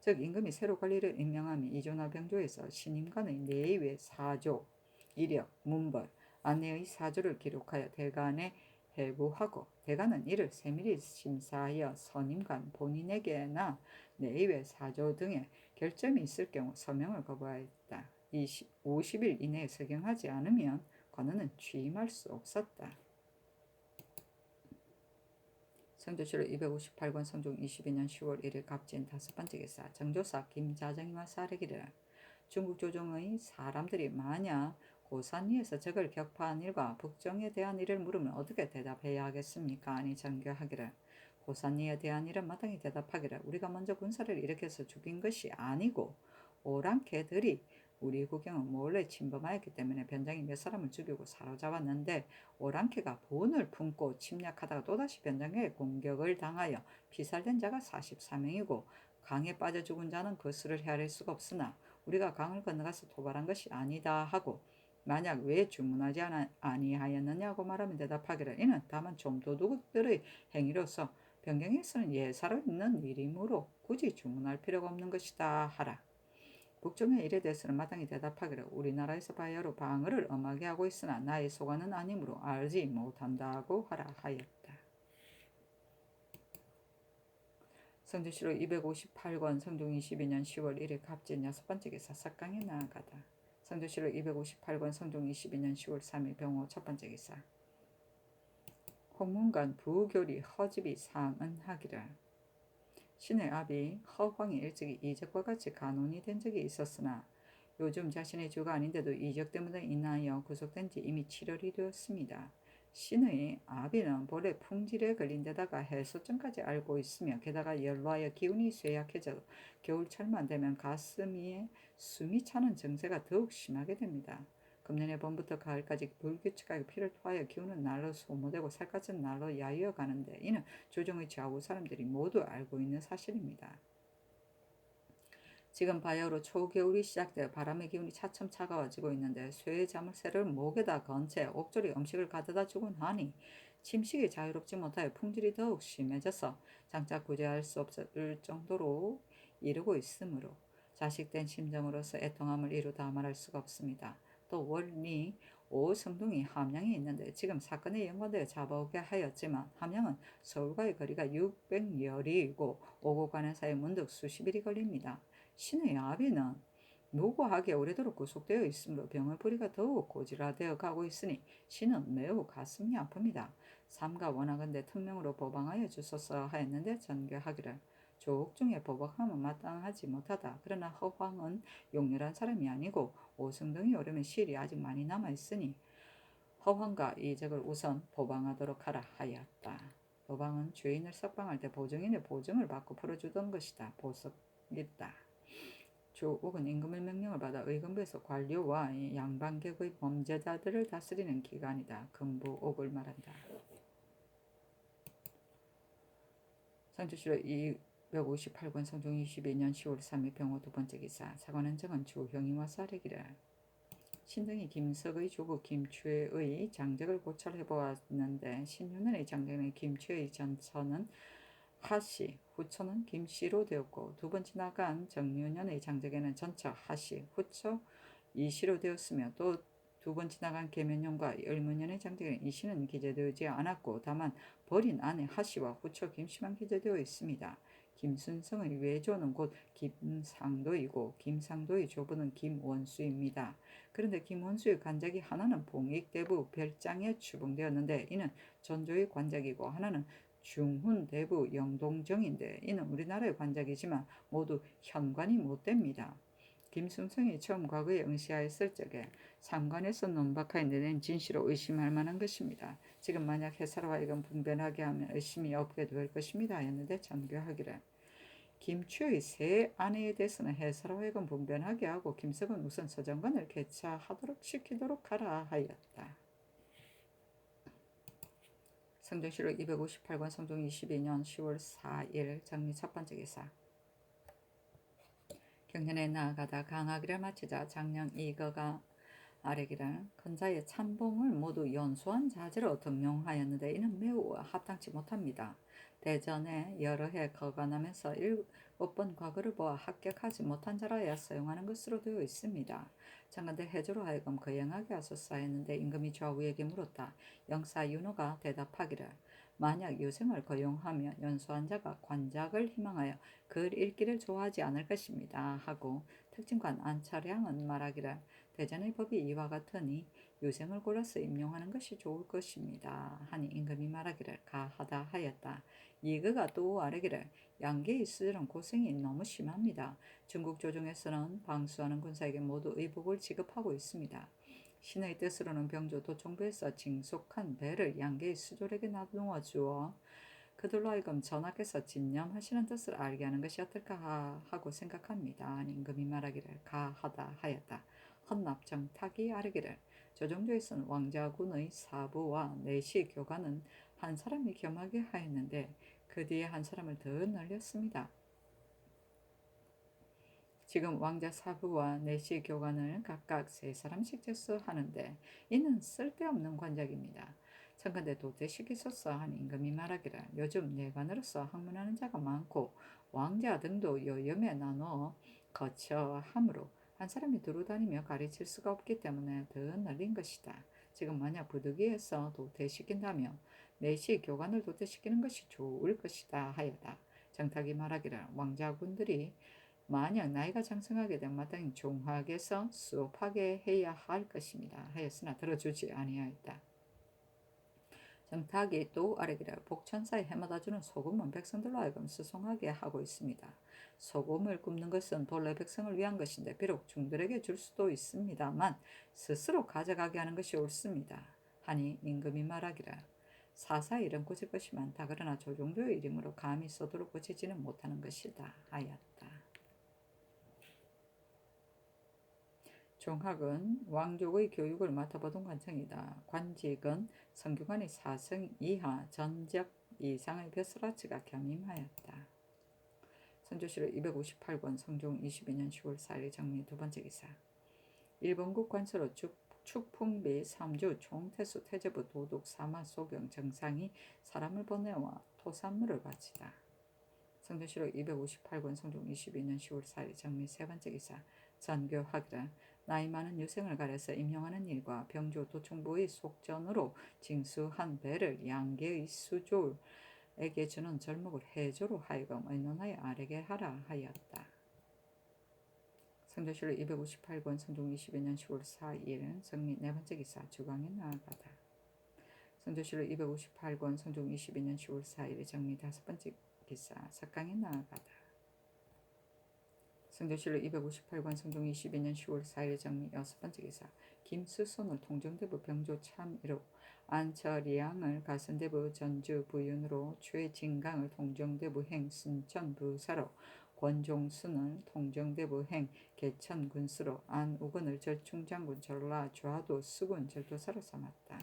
즉 임금이 새로 관리를 임명하며 이조나 병조에서 신임관의 내외 사조, 이력, 문벌, 아내의 사조를 기록하여 대간에 회부하고 대간은 이를 세밀히 심사하여 선임관 본인에게나 내외 사조 등의 결점이 있을 경우 서명을 거부하였다. 50일 이내에 서경하지 않으면 관원은 취임할 수 없었다. 성조실록 258권 성종 22년 10월 1일 갑진 5번째 기사 정조사 김자정이와 사례기를 중국 조정의 사람들이 만약 고산리에서 적을 격파한 일과 북정에 대한 일을 물으면 어떻게 대답해야 하겠습니까? 아니 전교하기를 고산리에 대한 일은 마땅히 대답하기를 우리가 먼저 군사를 일으켜서 죽인 것이 아니고 오랑캐들이 우리 국경을 몰래 침범하였기 때문에 변장이 몇 사람을 죽이고 사로잡았는데 오랑캐가 본을 품고 침략하다가 또다시 변장에 공격을 당하여 피살된 자가 44명이고 강에 빠져 죽은 자는 그 수를 헤아릴 수가 없으나 우리가 강을 건너가서 도발한 것이 아니다 하고 만약 왜 주문하지 아니하였느냐고 말하면 대답하기를 이는 다만 좀도둑들의 행위로서 변경에서는 예사로 있는 일이므로 굳이 주문할 필요가 없는 것이다 하라. 북종의 일에 대해서는 마땅히 대답하기를 우리나라에서 바야흐로 방어를 엄하게 하고 있으나 나의 소관은 아니므로 알지 못한다고 하라 하였다. 성조실록 258권 성종 22년 10월 1일 갑진 6번째 기사 석강에 나아가다. 성조실록 258권 성종 22년 10월 3일 병호 1번째 기사 홍문관 부교리 허집이 상언하기를 신의 아비 허황이 일찍이 이적과 같이 간혼이 된 적이 있었으나 요즘 자신의 주가 아닌데도 이적 때문에 인하여 구속된 지 이미 7월이 되었습니다. 신의 아비는 본래 풍질에 걸린 데다가 해소증까지 앓고 있으며 게다가 열로하여 기운이 쇠약해져 겨울철만 되면 가슴에 숨이 차는 증세가 더욱 심하게 됩니다. 금년의 봄부터 가을까지 불규칙하게 피를 토하여 기운은 날로 소모되고 살갗은 날로 야위어 가는데 이는 조정의 좌우 사람들이 모두 알고 있는 사실입니다. 지금 바야흐로 초겨울이 시작되어 바람의 기운이 차츰 차가워지고 있는데 쇠의 자물쇠를 목에다 건 채 옥졸이 음식을 가져다 주곤 하니 침식이 자유롭지 못하여 풍질이 더욱 심해져서 장차 구제할 수 없을 정도로 이르고 있으므로 자식된 심정으로서 애통함을 이루다 말할 수가 없습니다. 또 월리 오성동이 함양에 있는데 지금 사건에 연관되어 잡아오게 하였지만 함양은 서울과의 거리가 600여리이고 오고 가는 사이 문득 수십 일이 걸립니다. 신의 아비는 노고하게 오래도록 구속되어 있으므로 병의 뿌리가 더욱 고질화되어 가고 있으니 신은 매우 가슴이 아픕니다. 삼가 원하건대 특명으로 보방하여 주소서 하였는데 전교하기를 조옥 중에 보복함은 마땅하지 못하다. 그러나 허황은 용렬한 사람이 아니고 오승등이 오르면 실이 아직 많이 남아있으니 허황과 이적을 우선 보방하도록 하라 하였다. 보방은 죄인을 석방할 때 보증인의 보증을 받고 풀어주던 것이다. 보석이다. 조옥은 임금의 명령을 받아 의금부에서 관료와 양반객의 범죄자들을 다스리는 기관이다. 금부옥을 말한다. 상주시로 258권 성종 22년 10월 3일 병호 두 번째 기사. 사관은 정은 주형이 와서 아뢰기를 신등이 김석의 조부 김추의 장적을 고찰해 보았는데 신윤원의 장적인 김추의 전처는 하씨, 후처는 김씨로 되었고 두 번 지나간 정윤현의 장적에는 전처 하씨, 후처 이씨로 되었으며 또 두 번 지나간 계면년과 을문년의 장적에는 이씨는 기재되지 않았고 다만 버린 아내 하씨와 후처 김씨만 기재되어 있습니다. 김순성의 외조는 곧 김상도이고 김상도의 조부는 김원수입니다. 그런데 김원수의 관작이 하나는 봉익대부 별장에 추봉되었는데 이는 전조의 관작이고 하나는 중훈대부 영동정인데 이는 우리나라의 관작이지만 모두 현관이 못됩니다. 김순성이 처음 과거에 응시하였을 적에 상관에서 논박하여 내낸 진실로 의심할 만한 것입니다. 지금 만약 해사로 하여금 분변하게 하면 의심이 없게 될 것입니다 하였는데 전교하기를 김추의 세 아내에 대해서는 해사로 하여금 분변하게 하고 김석은 우선 서정관을 개차하도록 시키도록 하라 하였다. 성종실록 258권 성종 22년 10월 4일 정리 첫 번째 기사. 경년에 나아가다 강하기를 마치자 장령 이거가 아래기를 근자의 참봉을 모두 연수한 자제로 등용하였는데 이는 매우 합당치 못합니다. 대전에 여러 해 거간하면서 7번 과거를 보아 합격하지 못한 자라야 사용하는 것으로 되어 있습니다. 장관대 해조로 하여금 거행하게 하소서 했는데 임금이 좌우에게 물었다. 영사 윤호가 대답하기를 만약 유생을 거용하면 연수한 자가 관작을 희망하여 글 읽기를 좋아하지 않을 것입니다 하고 특징관 안차량은 말하기를 대전의 법이 이와 같으니 유생을 골라서 임용하는 것이 좋을 것입니다 하니 임금이 말하기를 가하다 하였다. 이그가 또 아뢰기를 양계의 수절은 고생이 너무 심합니다. 중국 조정에서는 방수하는 군사에게 모두 의복을 지급하고 있습니다. 신의 뜻으로는 병조 도총부에서 징속한 배를 양계의 수졸에게 나누어 주어 그들로 하여금 전하께서 진념하시는 뜻을 알게 하는 것이 어떨까 하고 생각합니다. 임금이 말하기를 가하다 하였다. 헌납정탁이 아뢰기를 조정조에서는 왕자군의 사부와 내시 교관은 한 사람이 겸하게 하였는데 그 뒤에 한 사람을 더 늘렸습니다. 지금 왕자 사부와 내시 교관을 각각 3사람씩 제수하는데 이는 쓸데없는 관작입니다. 청컨대 도태시키소서 하니 임금이 말하기를 요즘 내관으로서 학문하는 자가 많고 왕자 등도 요염에 나눠 거처하므로 한 사람이 두루 다니며 가르칠 수가 없기 때문에 더 늘린 것이다. 지금 만약 부득이해서 도태시킨다면 내시 교관을 도태시키는 것이 좋을 것이다 하였다. 정탁이 말하기를 왕자군들이 만약 나이가 장성하게 되면 마땅히 종학에서 수업하게 해야 할 것입니다 하였으나 들어주지 아니하였다. 정탁이 또 아뢰기를 복천사에 해마다 주는 소금은 백성들로 하여금 수송하게 하고 있습니다. 소금을 굽는 것은 본래 백성을 위한 것인데 비록 중들에게 줄 수도 있습니다만 스스로 가져가게 하는 것이 옳습니다 하니 임금이 말하기를 사사의 일은 고칠 것이 많다. 그러나 조종조의 이름으로 감히 서두로 고치지는 못하는 것이다 하였다. 종학은 왕족의 교육을 맡아보던 관청이다. 관직은 성균관의 4성 이하 전적 이상의 벼슬아치가 겸임하였다. 선조실록 258권 성종 22년 10월 4일 정리 두 번째 기사. 일본국 관서로 축풍비 3주 총태수 태제부 도둑 사마 소경 정상이 사람을 보내와 토산물을 바치다. 성조실록 258권 성종 22년 10월 4일 정리 세 번째 기사. 전교하기를 나이 많은 유생을 가려서 임용하는 일과 병조 도총부의 속전으로 징수한 배를 양계의 수졸에게 주는 절목을 해조로 하여금 의논하여 아뢰게 하라 하였다. 성조실록 258권 성종 22년 10월 4일 성미 네 번째 기사 주강에 나아가다. 성조실록 258권 성종 22년 10월 4일 정미 다섯 번째 기사 석강에 나아가다. 성조실록 258권 성종 22년 10월 4일 정미 여섯 번째 기사 김수손을 통정대부 병조 참의로 안철이양을 가선대부 전주 부윤으로 최진강을 통정대부 행 순천부사로 권종순을 통정대부 행 개천군수로 안우근을 절충장군 전라 좌도 수군 절도사로 삼았다.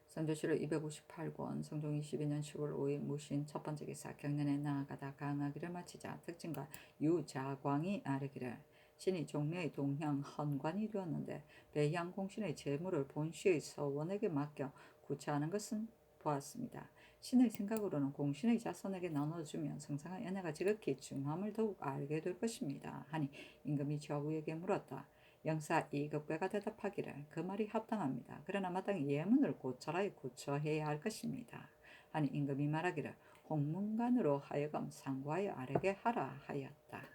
성조실록 258권 성종 22년 10월 5일 무신 첫 번째 기사 경련에 나아가다 강하기를 마치자 특징과 유자광이 아뢰기를 신이 종묘의 동향 헌관이 되었는데 배향 공신의 재물을 본시의 서원에게 맡겨 구차하는 것은 보았습니다. 신의 생각으로는 공신의 자손에게 나눠주면 성상한 연애가 지극히 중함을 더욱 알게 될 것입니다. 하니 임금이 좌우에게 물었다. 영사 이급배가 대답하기를 그 말이 합당합니다. 그러나 마땅히 예문을 고찰하여 구처해야 할 것입니다. 하니 임금이 말하기를 홍문관으로 하여금 상고하여 아뢰게 하라 하였다.